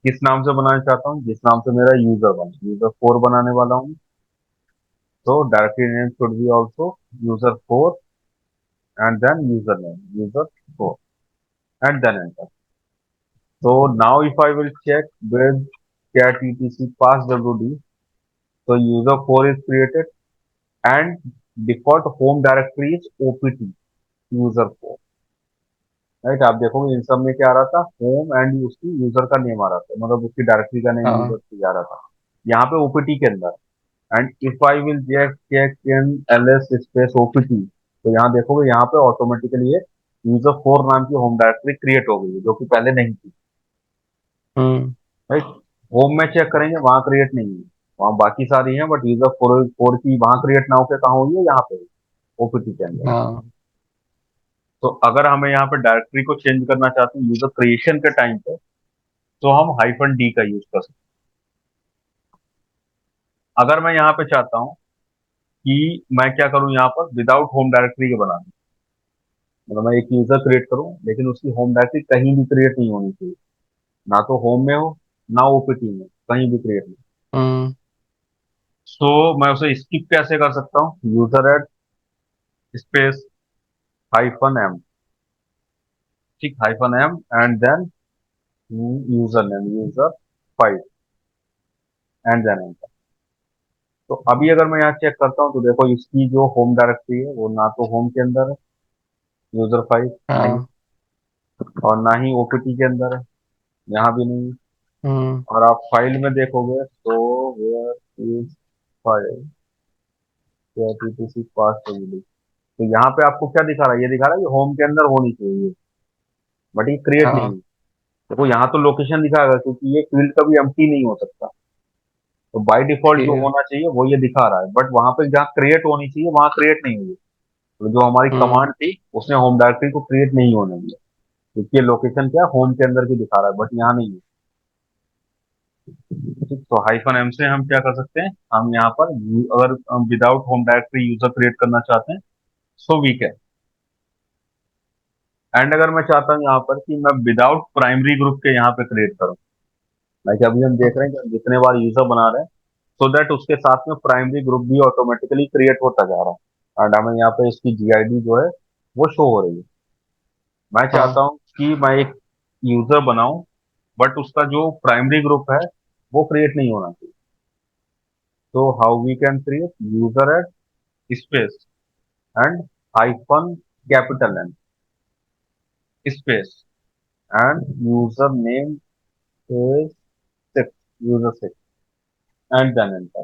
किस नाम से बनाना चाहता हूँ, जिस नाम से मेरा यूजर बना, यूजर 4 बनाने वाला हूँ। तो directory name should be also user 4 and then user name user 4 and then enter. So now if I will check with cat etc pass wd, so user 4 is created and default home directory is opt user 4, right. आप देखोगे इन सब में क्या आ रहा था, home and उसकी user का name आ रहा था, मतलब उसकी डायरेक्टरी का नेम यूजर हाँ। से जा रहा था। यहाँ पे ओपीटी के अंदर and if I will check check in ls space OPT, तो यहाँ देखोगे यहाँ पे ऑटोमेटिकली यूजर 4 नाम की होम डायरेक्टरी क्रिएट हो गई है, जो कि पहले नहीं थी, हम्म। राइट। होम में चेक करेंगे वहां क्रिएट नहीं है, वहां बाकी सारी हैं, बट यूजर 4 की वहां क्रिएट ना होकर कहाँ हुई है, यहाँ पे ओपीटी के अंदर। हाँ। तो अगर हमें यहाँ पे डायरेक्टरी को चेंज करना चाहते हैं यूजर क्रिएशन के टाइम पे, तो हम हाइफन डी का यूज कर सकते हैं। अगर मैं यहाँ पे चाहता हूँ कि मैं क्या करूँ, यहाँ पर विदाउट होम डायरेक्टरी के बना दूं, मतलब मैं एक यूजर क्रिएट करूँ लेकिन उसकी होम डायरेक्टरी कहीं भी क्रिएट नहीं होनी चाहिए, ना तो होम में हो ना ओपीटी में, कहीं भी क्रिएट नहीं। हम्म। सो मैं उसे स्किप कैसे कर सकता हूँ, user add space hyphen M, ठीक, hyphen M and then user name user 5 and then enter. तो अभी अगर मैं यहाँ चेक करता हूँ तो देखो इसकी जो होम डायरेक्टरी है वो ना तो होम के अंदर है, यूजर 5 नहीं, हाँ। और ना ही ओपीटी के अंदर है, यहाँ भी नहीं। हम्म। और आप फाइल में देखोगे तो वेयर इज फाइल टीटीसी पास, तो यहाँ पे आपको क्या दिखा रहा है, ये दिखा रहा है कि होम के अंदर होनी चाहिए, बट ये क्रिएट नहीं हाँ। हुई। देखो यहाँ तो लोकेशन दिखाएगा क्योंकि ये फील्ड कभी एम्प्टी नहीं हो सकता, तो बाय डिफॉल्ट ठीक जो है। होना चाहिए वो ये दिखा रहा है, बट वहां पे जहाँ क्रिएट होनी चाहिए वहां क्रिएट नहीं हुई। तो जो हमारी हम्म। कमांड थी उसने होम डायरेक्टरी को क्रिएट नहीं होने दिया, क्योंकि ये लोकेशन क्या होम के अंदर की दिखा रहा है, बट यहाँ नहीं है। ठीक, तो हाइफन एम से हम क्या कर सकते हैं, हम यहाँ पर अगर without home directory user create करना चाहते हैं, सो वी कैन। एंड अगर मैं चाहता हूँ यहाँ पर कि मैं विदाउट प्राइमरी ग्रुप के यहाँ पे क्रिएट करूँ, लाइक अभी हम देख रहे हैं कि हम जितने बार यूजर बना रहे हैं, सो दैट उसके साथ में प्राइमरी ग्रुप भी ऑटोमेटिकली क्रिएट होता जा रहा है, एंड हमें यहाँ पे इसकी जीआईडी जो है वो शो हो रही है। मैं चाहता हाँ। हूँ कि मैं एक यूजर बनाऊं, बट उसका जो प्राइमरी ग्रुप है वो क्रिएट नहीं होना चाहिए। तो how we can create, user at space and hyphen capital N space and user name is 6, user 6 and then enter.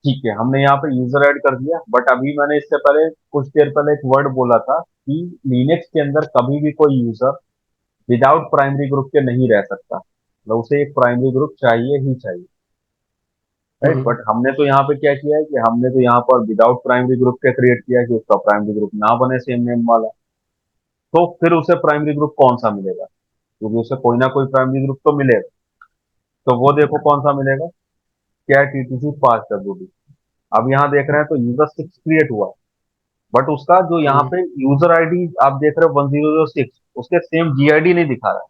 ठीक है, हमने यहाँ पे यूजर ऐड कर दिया, बट अभी मैंने इससे पहले कुछ देर पहले एक वर्ड बोला था कि लिनक्स के अंदर कभी भी कोई यूजर विदाउट प्राइमरी ग्रुप के नहीं रह सकता, मतलब उसे एक प्राइमरी ग्रुप चाहिए ही चाहिए, राइट। हम्म। बट हमने तो यहाँ पे क्या किया है कि हमने तो यहाँ पर विदाउट प्राइमरी ग्रुप के क्रिएट किया है कि उसका प्राइमरी ग्रुप ना बने सेम नेम वाला। तो फिर उसे प्राइमरी ग्रुप कौन सा मिलेगा, क्योंकि उसे कोई ना कोई प्राइमरी ग्रुप तो मिलेगा। तो वो देखो कौन सा मिलेगा, क्या, टीटीसी पास wd। अब यहाँ देख रहे हैं तो यूजर 6 क्रिएट हुआ, बट उसका जो यहाँ हम्म। पे यूजर आईडी आप देख रहे हो 1006, उसके सेम जीआईडी नहीं दिखा रहा है,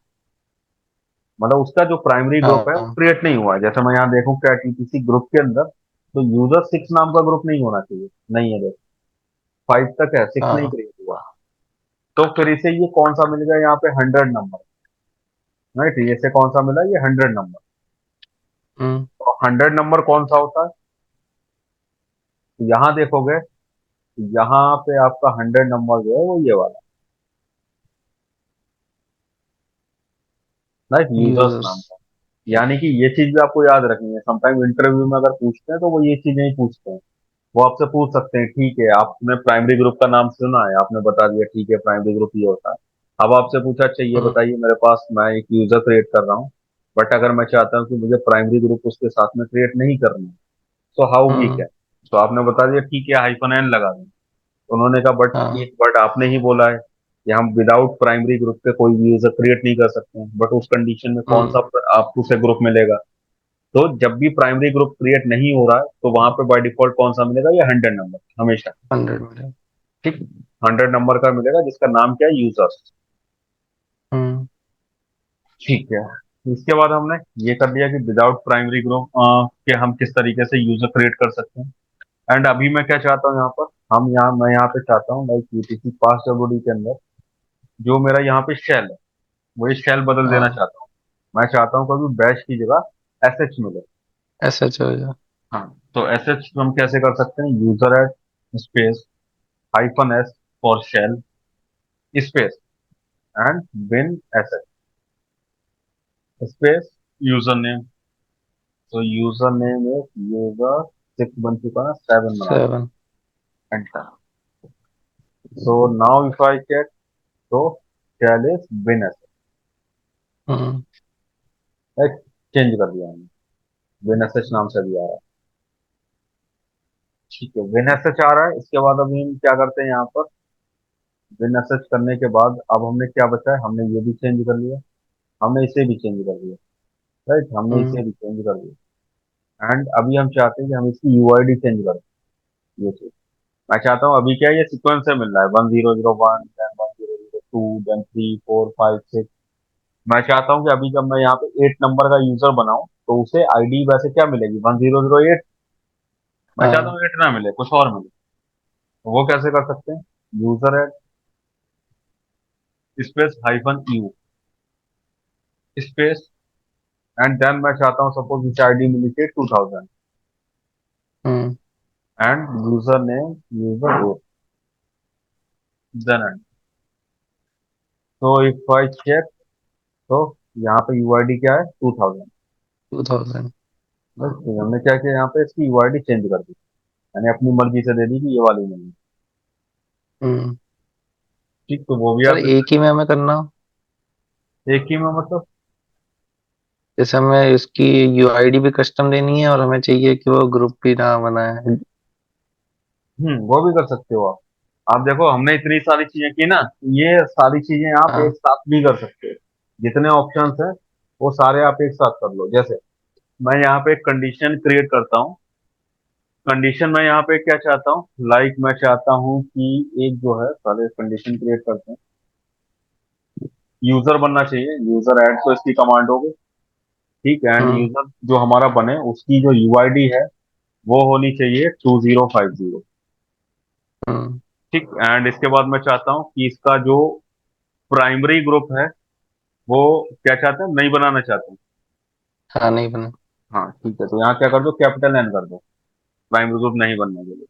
मतलब उसका जो प्राइमरी ग्रुप है वो हाँ। क्रिएट नहीं हुआ है। जैसे मैं यहाँ देखूं क्या टीटीसी ग्रुप के अंदर, तो यूजर 6 नाम का ग्रुप नहीं होना चाहिए, नहीं है, देखो 5 तक है, 6 नहीं हाँ। क्रिएट हुआ। तो फिर इसे ये कौन सा मिल गया यहाँ पे, 100 नंबर, राइट। ये से कौन सा मिला, ये 100 नंबर। हम्म। तो 100 नंबर कौन सा होता है, तो यहाँ देखोगे, तो यहाँ पे आपका 100 नंबर जो है वो ये वाला, राइट, यूजर्स यूजर्स। नाम का। यानी कि ये चीज भी आपको याद रखनी है, समटाइम इंटरव्यू में अगर पूछते हैं तो वो ये चीज नहीं पूछते हैं। वो आपसे पूछ सकते हैं, ठीक है आपने प्राइमरी ग्रुप का नाम सुना है, आपने बता दिया ठीक है प्राइमरी ग्रुप ये होता है। अब आपसे पूछा, अच्छा ये हम्म। बताइए मेरे पास, मैं एक यूजर क्रिएट कर रहा हूँ, बट अगर मैं चाहता हूँ कि मुझे प्राइमरी ग्रुप उसके साथ में क्रिएट नहीं करना, तो हाउ वी हम्म। कैन। तो आपने बता दिया ठीक है हाइफन एन लगा दें। तो उन्होंने कहा बट हाँ। एक वर्ड आपने ही बोला है कि हम विदाउट प्राइमरी ग्रुप के कोई भी यूजर क्रिएट नहीं कर सकते हैं, बट उस कंडीशन में कौन हम्म। सा आपको उसे ग्रुप मिलेगा। तो जब भी प्राइमरी ग्रुप क्रिएट नहीं हो रहा है तो वहां पे बाय डिफॉल्ट कौन सा मिलेगा, ये 100 नंबर हमेशा। 100 मिले। ठीक, 100 नंबर का मिलेगा जिसका नाम क्या है, यूजर। हम्म। ठीक है, इसके बाद हमने ये कर दिया कि विदाउट प्राइमरी ग्रुप के हम किस तरीके से यूजर क्रिएट कर सकते हैं। एंड अभी मैं क्या चाहता हूँ यहाँ पर, मैं यहाँ पे चाहता हूँ लाइक यूटीसी पास डब्ल्यूडी के अंदर जो मेरा यहाँ पे शेल है, वही शेल बदल देना हाँ। चाहता हूँ। मैं चाहता हूँ कभी बैश की जगह एसएच मिले। ऐसा चलेगा। हाँ, तो एसएच हम कैसे कर सकते हैं, user add space hyphen S for shell space and bin SH space user name. तो यूजर नेम इज यूजर 6 बन चुका है, 7 बना 7। Enter. So now if I check, तो shell is bin hmm. SH, change कर दिया हमने, बिन एसएच नाम से भी आ रहा है। ठीक है, बिन एसएच आ रहा है। इसके बाद अभी हम क्या करते हैं यहाँ पर, बिन एसएच करने के बाद अब हमने क्या बचा है, हमने ये भी चेंज कर लिया, हमने इसे भी चेंज कर दिया। राइट, हमने हम्म। इसे भी चेंज कर दिया। एंड अभी हम चाहते हैं कि हम इसकी यूआईडी चेंज कर दें। ये चीज मैं चाहता हूँ, अभी क्या है, ये सीक्वेंस से मिल रहा है 1001, देन 1002, देन 3 4 5 6। मैं चाहता हूँ कि अभी जब मैं यहाँ पे 8 नंबर का यूजर बनाऊं तो उसे आईडी वैसे क्या मिलेगी, 1008। मैं चाहता हाँ। हूँ 8 ना मिले, कुछ और मिले। तो वो कैसे कर सकते हैं, user add space hyphen U space and then मैं चाहता हूँ सपोज इसे आईडी मिली थी 2000 hmm. And user name user role, then and. तो इफ आई चेक, तो यहाँ पे यूआईडी क्या है, 2000। 2000। बस हमने क्या किया, यहाँ पे इसकी यूआईडी चेंज कर दी, यानी अपनी मर्जी से दे दी कि ये वाली नहीं है। हम्म। ठीक, तो वो भी सर आप देख एक ही में हमें करना हो? सकते, एक ही में मतलब। जैसे हमें इसकी यूआईडी भी कस्टम देनी है और हमें चाहिए कि वो ग्रुप भी ना बनाए। वो भी कर सकते हो आप देखो हमने इतनी सारी चीजें की ना, ये सारी चीजें आप एक हाँ। साथ भी कर सकते हो। जितने ऑप्शंस हैं वो सारे आप एक साथ कर लो। जैसे मैं यहाँ पे एक कंडीशन क्रिएट करता हूँ। कंडीशन मैं यहाँ पे क्या चाहता हूँ, लाइक मैं चाहता हूँ कि एक जो है, पहले कंडीशन क्रिएट करते हैं, यूजर बनना चाहिए, यूजर ऐड तो इसकी कमांड होगी। ठीक है, एंड हम्म। यूजर जो हमारा बने उसकी जो यूआईडी है वो होनी चाहिए 2050। हम्म। ठीक, एंड इसके बाद मैं चाहता हूँ कि इसका जो प्राइमरी ग्रुप है वो क्या चाहते हैं, नहीं बनाना चाहते हैं। हाँ, नहीं बना। हाँ ठीक है, तो यहाँ क्या कर दो, कैपिटल एन कर दो, प्राइमरी ग्रुप नहीं बनने के लिए,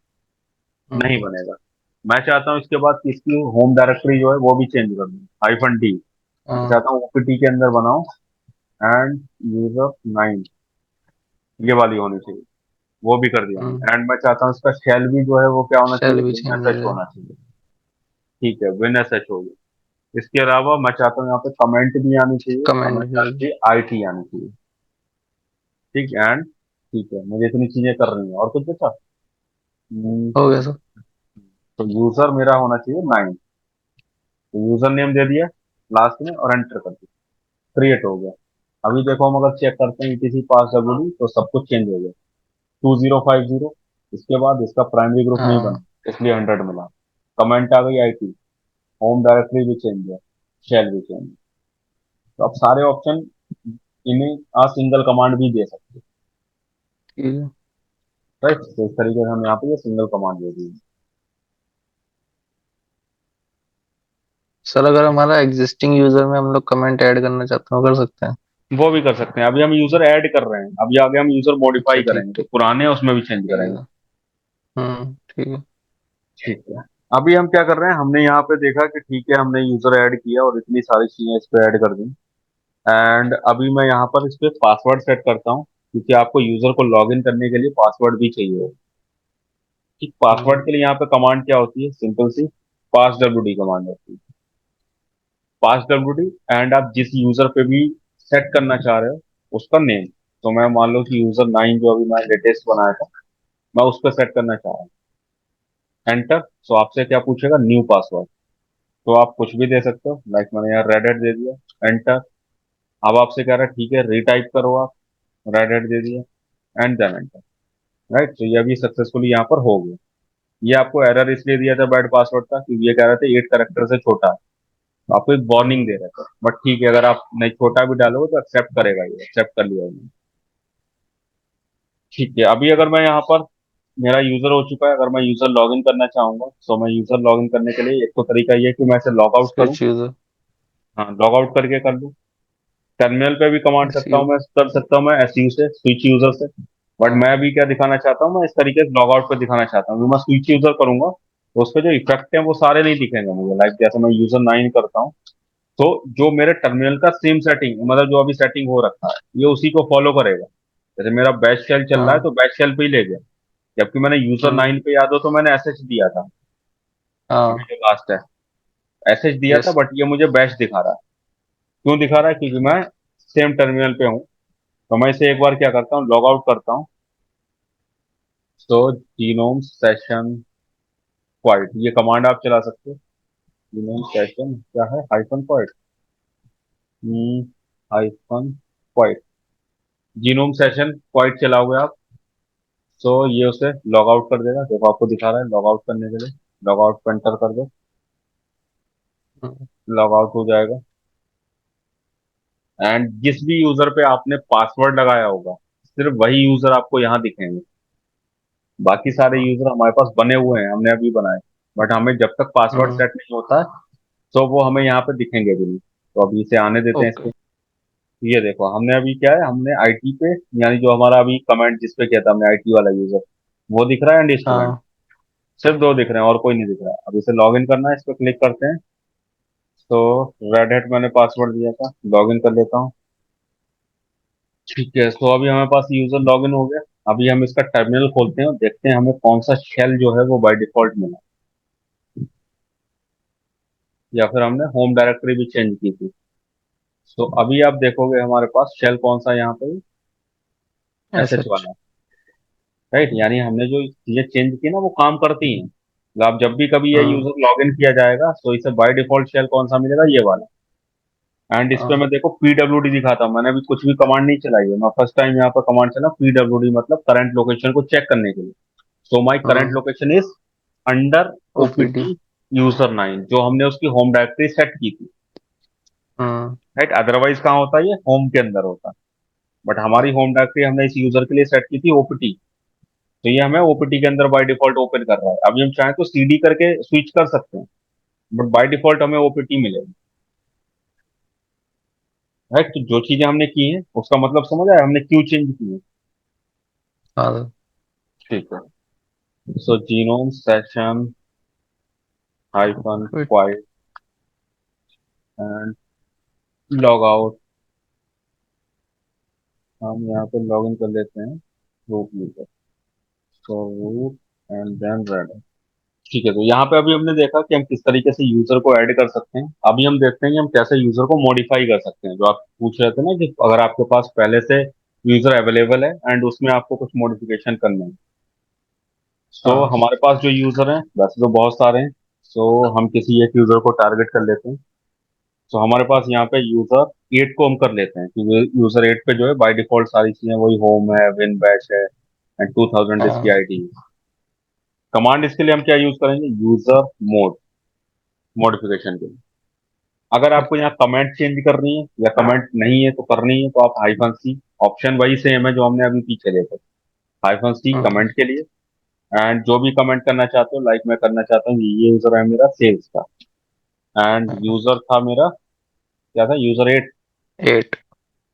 नहीं हम्म। बनेगा। मैं चाहता हूँ इसके बाद कि इसकी होम डायरेक्टरी जो है वो भी चेंज कर दूँ, हाइफन डी। मैं हाँ। चाहता हूँ ओपीटी के अंदर बनाऊं एंड यूजर 9, ये वाली होनी चाहिए, वो भी कर दिया हम्म। मैंने। एंड मैं चाहता हूँ इसका शेल भी जो है वो क्या होना शेल चाहिए, भी विन चेंज हो एसएच जाए। होना चाहिए। ठीक है, विन एसएच हो गया। इसके अलावा मैं चाहता हूँ यहाँ पे कमेंट भी आनी चाहिए, कमेंट कमेंट भी। आनी चाहिए, आईटी आनी चाहिए। ठीक, एंड ठीक है, मुझे इतनी चीजें कर रही हैं और कुछ बचा। हम्म, हो गया सर। तो यूजर मेरा होना चाहिए 9। तो यूजर नेम दे दिया लास्ट में और एंटर कर दिया, क्रिएट हो गया। अभी देखो हम अगर चेक करते हैं ईटीसी पास डब्ल्यूडी, तो सब कुछ चेंज हो गया, 2050। इसके बाद इसका प्राइमरी ग्रुप नहीं हाँ। बना इसलिए 100 मिला। कमेंट आ गई आईटी, होम डायरेक्टरी भी चेंज है, शेल भी चेंज है। तो अब सारे ऑप्शन इन्हें आ सिंगल कमांड भी दे सकते हैं। ठीक है। राइट, तो इस तरीके से हम यहाँ पे ये सिंगल कमांड दे दी। सर अगर हमारा एग्जिस्टिंग यूजर में हम लोग कमेंट ऐड करना चाहते हो कर सकते हैं? वो भी कर सकते हैं, अभी हम यूजर ऐड कर रहे हैं, अभी आगे हम यूजर अच्छा, मॉडिफाई ठीक करेंगे, जो ठीक। पुराने हैं उसमें भी चेंज ठीक करेंगे। है। ठीक है। ठीक है, अभी हम क्या कर रहे हैं, हमने यहाँ पे देखा कि ठीक है हमने यूजर ऐड किया और इतनी सारी चीजें इस पे ऐड कर दी। एंड अभी मैं यहाँ पर इस पे पासवर्ड सेट करता हूँ, क्योंकि आपको यूजर को लॉग इन करने के लिए पासवर्ड भी चाहिए होगा। ठीक, पासवर्ड हम्म। के लिए यहाँ पे कमांड क्या होती है, सिंपल सी पास डब्ल्यू डी कमांड होती है। पास डब्ल्यू डी, एंड आप जिस यूजर पे भी सेट करना चाह रहे हो उसका नेम। तो मैं मान लो कि यूजर 9 जो अभी मैं लेटेस्ट बनाया था, मैं उस पर सेट करना चाह रहा हूँ। एंटर। सो आपसे क्या पूछेगा, न्यू पासवर्ड। तो आप कुछ भी दे सकते हो, लाइक मैंने यहाँ रेडिट दे दिया। एंटर। अब आपसे कह रहा है ठीक है रीटाइप करो आप। रेडिट दे दिया। And then enter. राइट, तो ये अभी सक्सेसफुली यहाँ पर हो गया। ये आपको एरर इसलिए दिया था बैड पासवर्ड का, क्योंकि ये कह रहे थे 8 कैरेक्टर से छोटा है। तो आपको एक वार्निंग दे रहा था, बट ठीक है, अगर आप नहीं छोटा भी डालोगे तो एक्सेप्ट करेगा, ये एक्सेप्ट कर लिया उन्होंने। ठीक है, अभी अगर मैं यहाँ पर, मेरा यूजर हो चुका है, अगर मैं यूजर लॉगिन करना चाहूंगा तो मैं यूजर लॉगिन करने के लिए एक तो तरीका ये है कि मैं इसे लॉग आउट करूँ। Switch user. हाँ, लॉग आउट करके कर लूँ। टर्मिनल पे भी कमांड एस सकता यू। हूँ, मैं कर सकता हूँ मैं एसयू से, स्विच यूजर से। बट हाँ। मैं भी क्या दिखाना चाहता हूँ, मैं इस तरीके से लॉग आउट पे दिखाना चाहता हूँ। मैं स्विच यूजर करूंगा तो उस पर जो इफेक्ट है वो सारे नहीं दिखेंगे मुझे। लाइक जैसे मैं यूजर 9 करता हूँ, तो जो मेरे टर्मिनल का सेम सेटिंग, मतलब जो अभी सेटिंग हो रखा है, ये उसी को फॉलो करेगा। जैसे मेरा बैच शेल चल रहा है हाँ। तो बैच शेल पे ही ले गया। जबकि मैंने यूजर हम्म। 9 पे, याद हो तो मैंने एसएच दिया था, अभी हाँ। जो लास्ट है, एसएच दिया था, यस। बट ये मुझे बैच दिखा रहा है। क्यों दिखा रहा है, क्योंकि मैं सेम टर्मिनल पे हूँ। तो मैं इसे एक बार क्या करता हूँ, लॉग आउट करता हूँ। तो जीनोम सेशन क्वाइट, ये कमांड आप चला सकते हो। जीनोम सेशन क्या है, hyphen quite. Hyphen quite. Genome session quite चलाओगे आप, तो ये उसे लॉग आउट कर देगा। देखो आपको दिखा रहा है लॉग आउट करने के लिए। लॉग आउट पे एंटर कर दो, हम्म। लॉग आउट हो जाएगा। एंड जिस भी यूजर पे आपने पासवर्ड लगाया होगा, सिर्फ वही यूजर आपको यहाँ दिखेंगे। बाकी सारे हाँ। यूजर हमारे पास बने हुए हैं, हमने अभी बनाए, बट हमें जब तक पासवर्ड हम्म। सेट नहीं होता है, तो वो हमें यहाँ पे दिखेंगे भी नहीं। तो अभी इसे आने देते हैं इस ओके। पे। ये देखो हमने अभी क्या है, हमने आईटी पे, यानी जो हमारा अभी कमेंट जिस पे किया था हमने, आईटी वाला यूजर, वो दिख रहा है, एंड स्टूडेंट, हाँ। सिर्फ दो दिख रहे हैं और कोई नहीं दिख रहा है। अब इसे लॉग इन करना है, इस पे क्लिक करते हैं। तो रेड हैट मैंने पासवर्ड दिया था, लॉग इन कर लेता हूँ। ठीक है, तो अभी हमारे पास यूजर लॉग इन हो गया। अभी हम इसका टर्मिनल खोलते हैं और देखते हैं हमें कौन सा शेल जो है वो बाय डिफॉल्ट मिला, या फिर हमने होम डायरेक्टरी भी चेंज की थी। तो अभी आप देखोगे हमारे पास शेल कौन सा है यहाँ पे, एस एसएच एच। वाला। राइट, यानी हमने जो चीजें चेंज की ना वो काम करती हैं। मतलब आप जब भी कभी ये हम्म। यूजर लॉग इन किया जाएगा तो इसे बाय डिफॉल्ट शेल कौन सा मिलेगा, ये वाला। एंड इस पे हाँ। मैं देखो पीडब्ल्यूडी दिखाता हूँ, मैंने अभी कुछ भी कमांड नहीं चलाई है, मैं फर्स्ट टाइम यहाँ पर कमांड चला पीडब्ल्यूडी, मतलब करंट लोकेशन को चेक करने के लिए। So my current hmm. Location is under OPD. OPT user 9, जो हमने उसकी होम डायरेक्टरी सेट की थी। हम्म। राइट, अदरवाइज कहाँ होता है, ये होम के अंदर होता। बट हमारी होम डायरेक्टरी हमने इस यूजर के लिए सेट की थी ओपीटी। तो ये हमें ओपीटी के अंदर बाय डिफॉल्ट ओपन कर रहा है। अभी हम चाहें तो सीडी करके स्विच कर सकते हैं, बट बाय डिफॉल्ट हमें ओपीटी मिलेगी। राइट, तो जो चीजें हमने की हैं उसका मतलब समझ आया, हमने क्यों चेंज की है। हाँ। ठीक है, so GNOME session hyphen Quit। Quit and log out. हम यहाँ पे लॉग इन कर लेते हैं root user. So root and then red. ठीक है, तो यहाँ पे अभी हमने देखा कि हम किस तरीके से यूजर को ऐड कर सकते हैं। अभी हम देखते हैं कि हम कैसे यूजर को मॉडिफाई कर सकते हैं। जो आप पूछ रहे थे ना कि अगर आपके पास पहले से यूजर अवेलेबल है एंड उसमें आपको कुछ मॉडिफिकेशन करना है। तो हाँ। हमारे पास जो यूजर हैं, वैसे तो बहुत सारे हैं। तो हम किसी एक यूजर को टारगेट कर लेते हैं। तो हमारे पास यहाँ पे यूजर 8 को हम कर लेते हैं, क्योंकि यूजर 8 पे जो है बाय डिफॉल्ट सारी चीजें वही, होम है, विन बैच है, एंड 2000 इसकी हाँ। आईडी। कमांड इसके लिए हम क्या यूज करेंगे, यूजर मोड, मॉडिफिकेशन के लिए। अगर आपको यहाँ कमेंट चेंज करनी है या कमेंट नहीं है तो करनी है, तो आप हाइफन सी, ऑप्शन वही सेम है जो हमने अभी पीछे देखे, हाइफन सी हम्म। कमेंट के लिए। एंड जो भी कमेंट करना चाहते हो, लाइक मैं करना चाहता हूँ ये यूजर है मेरा सेल्स का, एंड हम्म। यूजर था मेरा, क्या था, user 8। 8।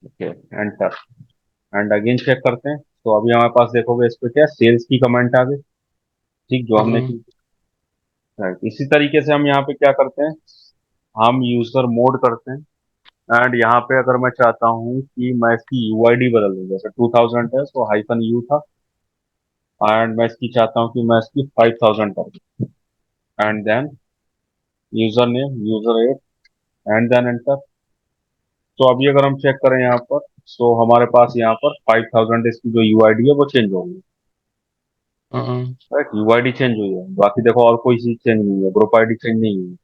Okay, enter. And again check करते हैं। तो अभी हमारे पास देखोगे इस पे क्या सेल्स की कमेंट आ गई, ठीक, जो हमने हम्म। की। राइट, इसी तरीके से हम यहाँ पे क्या करते हैं, हम यूजर मोड करते हैं। एंड यहाँ पे अगर मैं चाहता हूँ कि मैं इसकी यूआईडी बदल दूं, जैसे 2000 है तो हाइफन यू था, एंड मैं इसकी चाहता हूँ कि मैं इसकी 5000 कर दूं। And then user name user 8, and then enter. तो अभी अगर हम चेक करें यहाँ पर, सो हमारे पास यहाँ पर 5000 इसकी जो यूआईडी है वो चेंज होगी। हम्म। राइट, यूआईडी चेंज हुई है, बाकी देखो और कोई चीज चेंज नहीं है, ग्रुप आईडी चेंज नहीं हुई।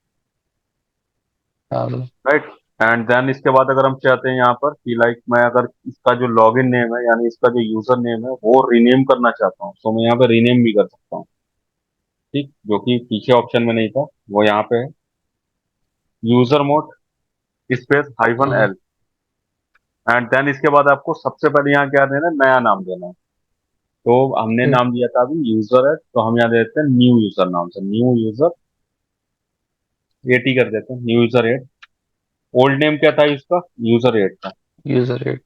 हाँ bro। राइट। एंड देन इसके बाद अगर हम चाहते हैं यहाँ पर कि लाइक मैं अगर इसका जो लॉगिन नेम है यानी इसका जो यूजर नेम है वो रीनेम करना चाहता हूँ, तो मैं यहाँ पे रीनेम भी कर सकता हूँ। ठीक, जो कि पीछे ऑप्शन में नहीं था, वो यहाँ पे है। User mod space hyphen hmm. L. And then इसके बाद आपको सबसे पहले यहाँ क्या देना है, नया नाम देना है। तो हमने ठीक। नाम दिया था अभी यूजर है, तो हम यहाँ दे देते हैं न्यू यूजर नाम से, न्यू यूजर 80 कर देते हैं, न्यू यूजर 8। ओल्ड नेम क्या था इसका, यूजर 8 था। User add.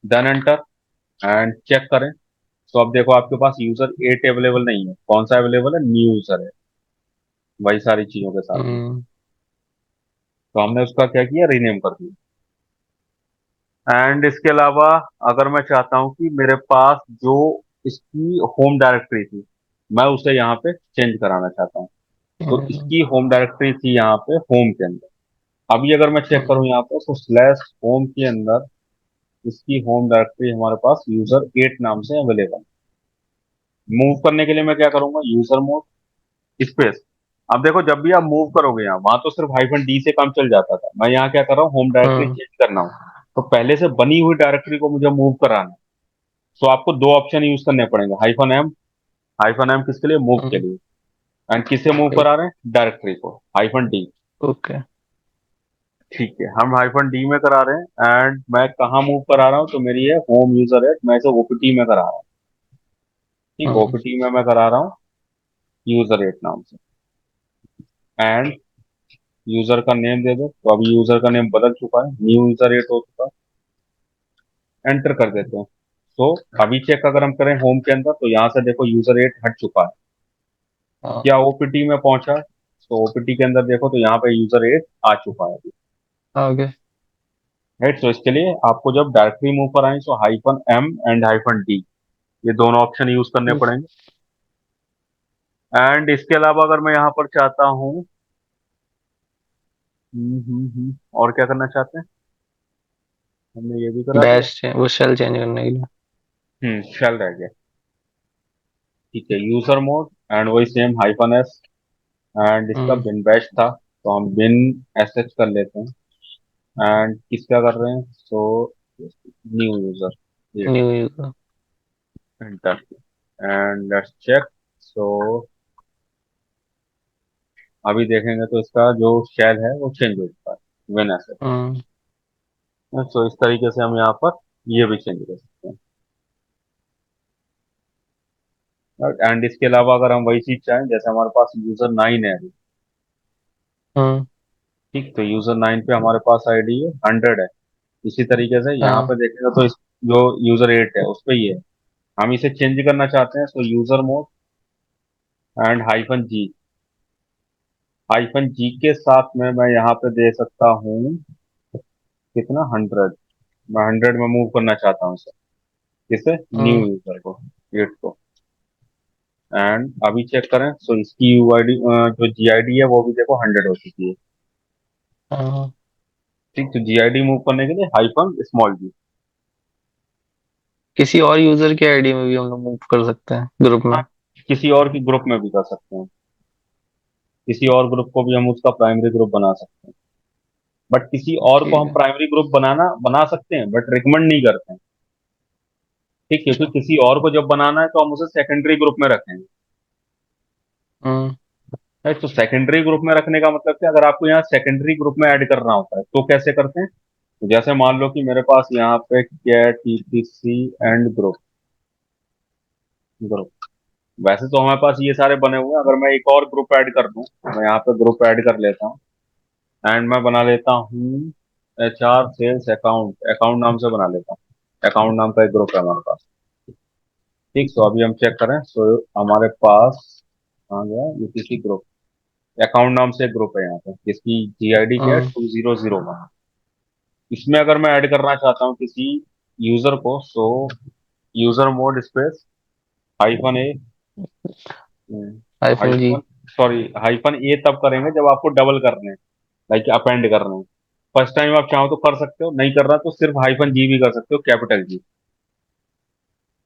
Then enter and check करें। तो अब देखो आपके पास यूजर 8 अवेलेबल नहीं है, कौन सा अवेलेबल है, न्यू यूजर है, वही सारी चीजों के साथ में। हम्म। तो हमने उसका क्या किया, रीनेम कर दिया। एंड इसके अलावा अगर मैं चाहता हूं कि मेरे पास जो इसकी होम डायरेक्टरी थी मैं उसे यहाँ पे चेंज कराना चाहता हूँ, तो हम्म। इसकी होम डायरेक्टरी थी यहाँ पे होम के अंदर। अभी अगर मैं चेक हम्म। करूँ यहाँ पे तो स्लैश होम के अंदर इसकी होम डायरेक्टरी हमारे पास यूजर 8 नाम से अवेलेबल। मूव करने के लिए मैं क्या करूंगा, यूजर मोड स्पेस। अब देखो जब भी आप मूव करोगे यहाँ, वहां तो सिर्फ हाइफन डी से काम चल जाता था, मैं यहाँ क्या कर रहा हूँ, होम डायरेक्टरी हम्म। चेंज करना हूँ। तो पहले से बनी हुई डायरेक्टरी को मुझे मूव कराना है। तो आपको दो ऑप्शन यूज करने पड़ेंगे, हाइफन एम। हाइफन एम किसके लिए, मूव के हम्म। लिए। एंड किसे मूव करा रहे हैं, डायरेक्टरी को, हाइफन डी। ओके। ठीक है, हम हाइफन डी में करा रहे हैं। एंड मैं कहाँ मूव करा रहा हूँ, तो मेरी है होम यूजर है, मैं इसे ओपीटी में करा रहा हूँ। ठीक, हम्म। ओपीटी में मैं करा रहा हूँ यूजर 8 नाम से। एंड यूजर का नेम दे दो, तो अभी यूजर का नेम बदल चुका है, न्यू यूजर 8 हो चुका है। एंटर कर देते हैं। तो अभी चेक अगर हम करें होम के अंदर, तो यहाँ से देखो यूजर 8 हट चुका है। हाँ। क्या ओपीटी में पहुंचा, तो ओपीटी के अंदर देखो तो यहाँ पे यूजर 8 आ चुका है। आगे। राइट, तो इसके लिए आपको जब डायरेक्टरी मूव पर आए तो hyphen M and hyphen D, ये दोनों ऑप्शन यूज करने पड़ेंगे। एंड इसके अलावा अगर मैं यहाँ पर चाहता हूँ, और क्या करना चाहते हैं, हमने ये भी करा दिया। डैश वो शेल चेंज करने के लिए। शेल रह गया। ठीक है, यूजर मोड एंड वही सेम हाइफन एस। एंड इसका हम्म। बिन बैश था, तो हम बिन एस एच कर लेते हैं। एंड किसका कर रहे हैं, सो न्यू यूजर ये। New user. Enter and let's check. So अभी देखेंगे तो इसका जो शेल है वो चेंज हो चुका है, बिन एस एच। हम्म। सो इस तरीके से हम यहाँ पर ये भी चेंज कर सकते हैं। एंड इसके अलावा अगर हम वही चीज चाहें, जैसे हमारे पास यूजर 9 है अभी। हम्म। ठीक, तो यूजर 9 पे हमारे पास आईडी है 100 है। इसी तरीके से यहाँ हाँ। पे देखेंगे तो इस जो यूजर 8 है उस पे ही है। हम इसे चेंज करना चाहते हैं, तो user mod and hyphen G. Hyphen G के साथ में मैं यहाँ पे दे सकता हूँ कितना, 100। मैं 100 में मूव करना चाहता हूँ इसे, किसे, न्यू हम्म। यूजर को, 8 को। एंड अभी चेक करें, सो इसकी यूआईडी जो जीआईडी है वो भी देखो 100 हो चुकी है। हाँ। ठीक, तो जीआईडी मूव करने के लिए हाइफन स्मॉल जी। किसी और यूजर की आईडी में भी हम लोग मूव कर सकते हैं ग्रुप में। हाँ, किसी और की ग्रुप में भी कर सकते हैं, किसी और ग्रुप को भी हम उसका प्राइमरी ग्रुप बना सकते हैं। बट किसी और को ठीक हम है। प्राइमरी ग्रुप बना सकते हैं बट रिकमेंड नहीं करते हैं। ठीक, क्योंकि अच्छा। किसी और को जब बनाना है तो हम उसे सेकेंडरी ग्रुप में रखेंगे। हम्म। राइट, तो सेकेंडरी ग्रुप में रखने का मतलब क्या, अगर आपको यहाँ सेकेंडरी ग्रुप में ऐड करना होता है तो कैसे करते हैं। तो जैसे मान लो कि मेरे पास यहाँ पे cat TPC and group, group, वैसे तो हमारे पास ये सारे बने हुए हैं, अगर मैं एक और ग्रुप ऐड कर दूं, मैं यहाँ पे ग्रुप ऐड कर लेता हूँ। एंड मैं बना लेता हूँ HR सेल्स अकाउंट, अकाउंट नाम से बना लेता हूँ, अकाउंट नाम का एक ग्रुप है हमारे पास। ठीक, तो अभी हम चेक करें, तो हमारे पास आ गया यूपीसी ग्रुप, अकाउंट नाम से एक ग्रुप है यहाँ पे जिसकी जीआईडी क्या है, हम्म। 2001। इसमें अगर मैं ऐड करना चाहता हूँ किसी यूजर को, so user mod space hyphen A, hyphen G. Hyphen, sorry hyphen A तब करेंगे जब आपको डबल करने हैं, लाइक अपेंड करने हैं। फर्स्ट टाइम आप चाहो तो कर सकते हो, नहीं कर रहा तो सिर्फ -G भी कर सकते हो, कैपिटल जी।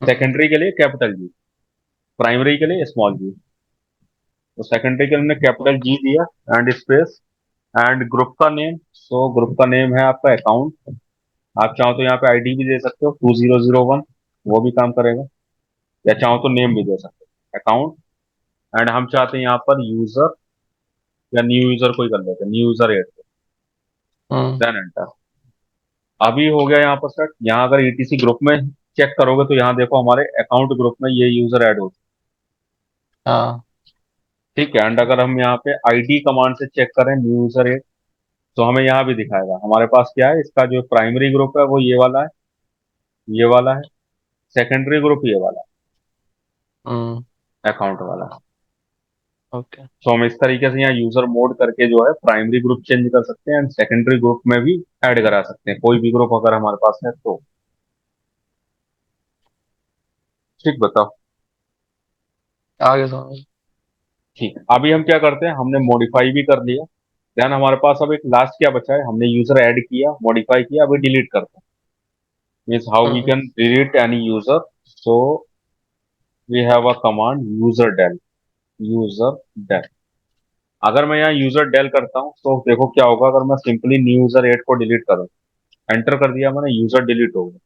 हम्म। सेकेंडरी के लिए कैपिटल जी, प्राइमरी के लिए स्मॉल जी। तो सेकेंडरी के लिए हमने कैपिटल जी दिया, एंड स्पेस, एंड ग्रुप का नेम। सो ग्रुप का नेम है आपका अकाउंट। आप चाहो तो यहाँ पे आईडी भी दे सकते हो 2001, वो भी काम करेगा। या चाहो तो नेम भी दे सकते हो, अकाउंट। एंड हम चाहते हैं यहाँ पर यूजर, या न्यू यूजर कोई कर लेते हैं, new user add, hmm. Then enter. अभी हो गया यहाँ पर सेट। यहाँ अगर ईटीसी ग्रुप में चेक करोगे तो यहाँ देखो हमारे अकाउंट ग्रुप में ये यूजर ऐड हो चुका हाँ। है। ठीक है, एंड अगर हम यहाँ पे आईडी कमांड से चेक करें न्यू यूजर एड, तो हमें यहाँ भी दिखाएगा हमारे पास क्या है। इसका जो प्राइमरी ग्रुप है वो ये वाला है, ये वाला है। सेकेंडरी ग्रुप ये वाला हम्म। है, अकाउंट वाला। ओके। तो हम इस तरीके से यहाँ यूजर मोड करके जो है प्राइमरी ग्रुप चेंज कर सकते हैं, एंड सेकेंडरी ग्रुप में भी ऐड करा सकते हैं, कोई भी ग्रुप अगर हमारे पास है तो। ठीक, बताओ। आगे समझ। ठीक, अभी हम क्या करते हैं, हमने मॉडिफाई भी कर लिया। देन हमारे पास अब एक लास्ट क्या बचा है, हमने यूजर ऐड किया, मॉडिफाई किया, अभी डिलीट करते हैं। Means how we hmm. Can delete any user. So we have a command user del, user del. अगर मैं यहाँ यूजर डेल करता हूँ तो देखो क्या होगा, अगर मैं सिंपली न्यू यूजर एड को डिलीट करूँ, एंटर कर दिया मैंने, यूजर डिलीट हो गया।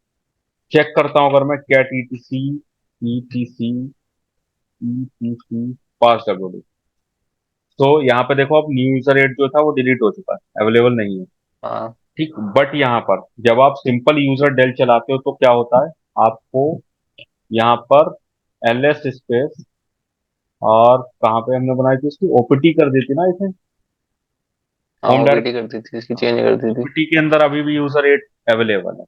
चेक करता हूँ, अगर मैं कैट ईटीसी पास डब्ल्यू, तो यहाँ पे देखो अब न्यू यूजर एड जो था वो डिलीट हो चुका है, अवेलेबल नहीं है। हाँ। ठीक, बट यहाँ पर जब आप सिंपल यूजर डेल चलाते हो तो क्या होता है, आपको यहाँ पर ls स्पेस, और कहाँ पे हमने बनाई थी उसकी ओपीटी कर दी थी ना इसे, हाँ होम ओबीटी डायरेक्ट। कर दी थी, इसकी चेंज कर दी थी। ओपीटी के अंदर अभी भी यूजर एड अवेलेबल है।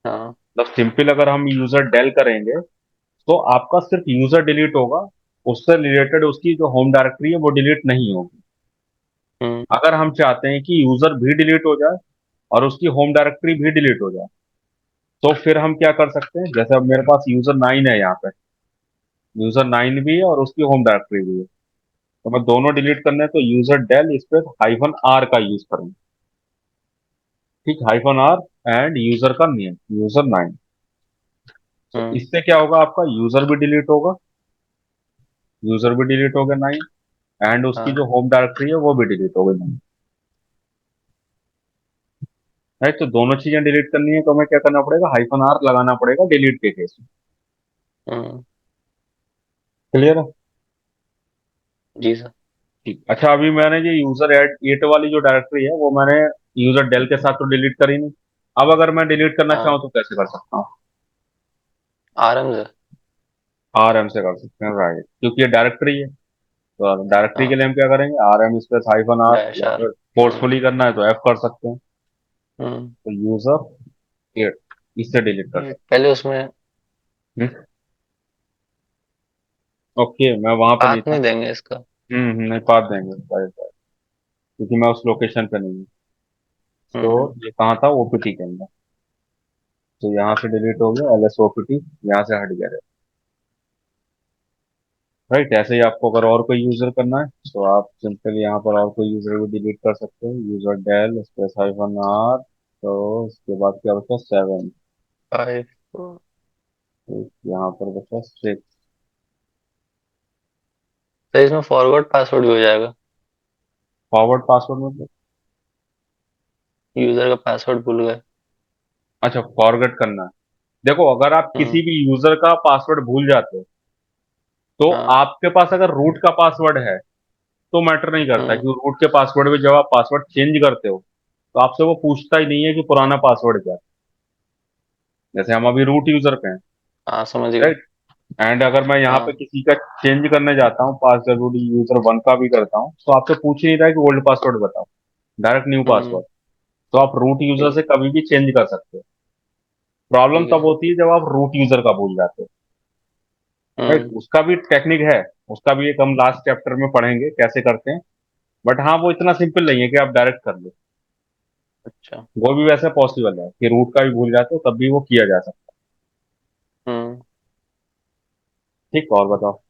हाँ। मतलब सिंपल अगर हम यूजर डेल करेंगे तो आपका सिर्फ यूजर डिलीट होगा, उससे रिलेटेड उसकी जो होम डायरेक्टरी है वो डिलीट नहीं होगी। हम्म। अगर हम चाहते हैं कि यूजर भी डिलीट हो जाए और उसकी होम डायरेक्टरी भी डिलीट हो जाए, तो फिर हम क्या कर सकते हैं, जैसे अब मेरे पास यूजर 9 है यहाँ पे, यूजर 9 भी है और उसकी होम डायरेक्टरी भी है, तो मैं दोनों डिलीट करने हैं तो यूजर डेल स्पेस -R का यूज करूंगा। ठीक, -R, एंड यूजर का नेम यूजर 9। तो हम्म। इससे क्या होगा, आपका यूजर भी डिलीट होगा, यूजर भी डिलीट हो गया 9, एंड उसकी हाँ। जो होम डायरेक्टरी है वो भी डिलीट हो गई 9। राइट, तो दोनों चीजें डिलीट करनी है तो हमें क्या करना पड़ेगा, -R लगाना पड़ेगा डिलीट के केस में। हम्म। क्लियर है? जी सर। ठीक, अच्छा, अभी मैंने ये यूजर एड एट वाली जो डायरेक्टरी है वो मैंने यूजर डेल के साथ तो डिलीट करी नहीं। अब अगर मैं डिलीट करना चाहूँ हाँ तो कैसे कर सकता हूँ? आराम से। RM से कर सकते हैं, राइट, क्योंकि ये डायरेक्टरी है। तो डायरेक्टरी के हाँ लिए हम क्या करेंगे, RM स्पेस -R, डैश या आर। फिर हम्म। फोर्सफुली करना है तो F कर सकते हैं। हम्म। तो यूजर एट, इससे डिलीट कर सकते पहले उसमें हैं। ओके, मैं वहां पर नहीं हाथ था। नहीं देंगे इसका। नहीं, पास देंगे, राइट, क्योंकि मैं उस लोकेशन पे नहीं हूँ। तो हम्म। ये कहाँ था, ओपीटी के अंदर। तो यहाँ से डिलीट हो गया, LSOPT यहाँ से हट गया। राइट, ऐसे ही आपको अगर और कोई यूजर करना है तो आप सिंपली यहाँ पर और कोई यूजर भी डिलीट कर सकते हो, यूजर डेल स्पेस -R। तो उसके बाद क्या बचा, 7। फाइव। यहाँ पर बचा 6। तो इसमें फॉरवर्ड पासवर्ड भी हो जाएगा। फॉरवर्ड पासवर्ड मतलब? यूजर का पासवर्ड भूल गए। अच्छा, फॉरगेट करना है। देखो, अगर आप किसी हम्म। भी यूजर का पासवर्ड भूल जाते हो तो हाँ। आपके पास अगर रूट का पासवर्ड है तो मैटर नहीं करता, हम्म। कि रूट के पासवर्ड में जब आप पासवर्ड चेंज करते हो तो आपसे वो पूछता ही नहीं है कि पुराना पासवर्ड क्या है। जैसे हम अभी रूट यूजर पे हैं, हाँ समझ गए। राइट, एंड अगर मैं यहाँ पे हाँ। किसी का चेंज करने जाता हूँ, पासवर्ड यूजर 1 का भी करता हूँ, तो आपसे पूछ ही नहीं रहा है कि ओल्ड पासवर्ड बताओ, डायरेक्ट न्यू हम्म। पासवर्ड। तो आप रूट यूजर ठीक से है। कभी भी चेंज कर सकते हो। प्रॉब्लम ठीक तब है। होती है जब आप रूट यूजर का भूल जाते हो। राइट, हम्म। उसका भी टेक्निक है, उसका भी एक हम लास्ट चैप्टर में पढ़ेंगे कैसे करते हैं। बट हाँ, वो इतना सिंपल नहीं है कि आप डायरेक्ट कर लो। अच्छा। वो भी वैसे पॉसिबल है कि रूट का भी भूल जाते हो तब भी वो किया जा सकता हम्म। है। ठीक, और बताओ।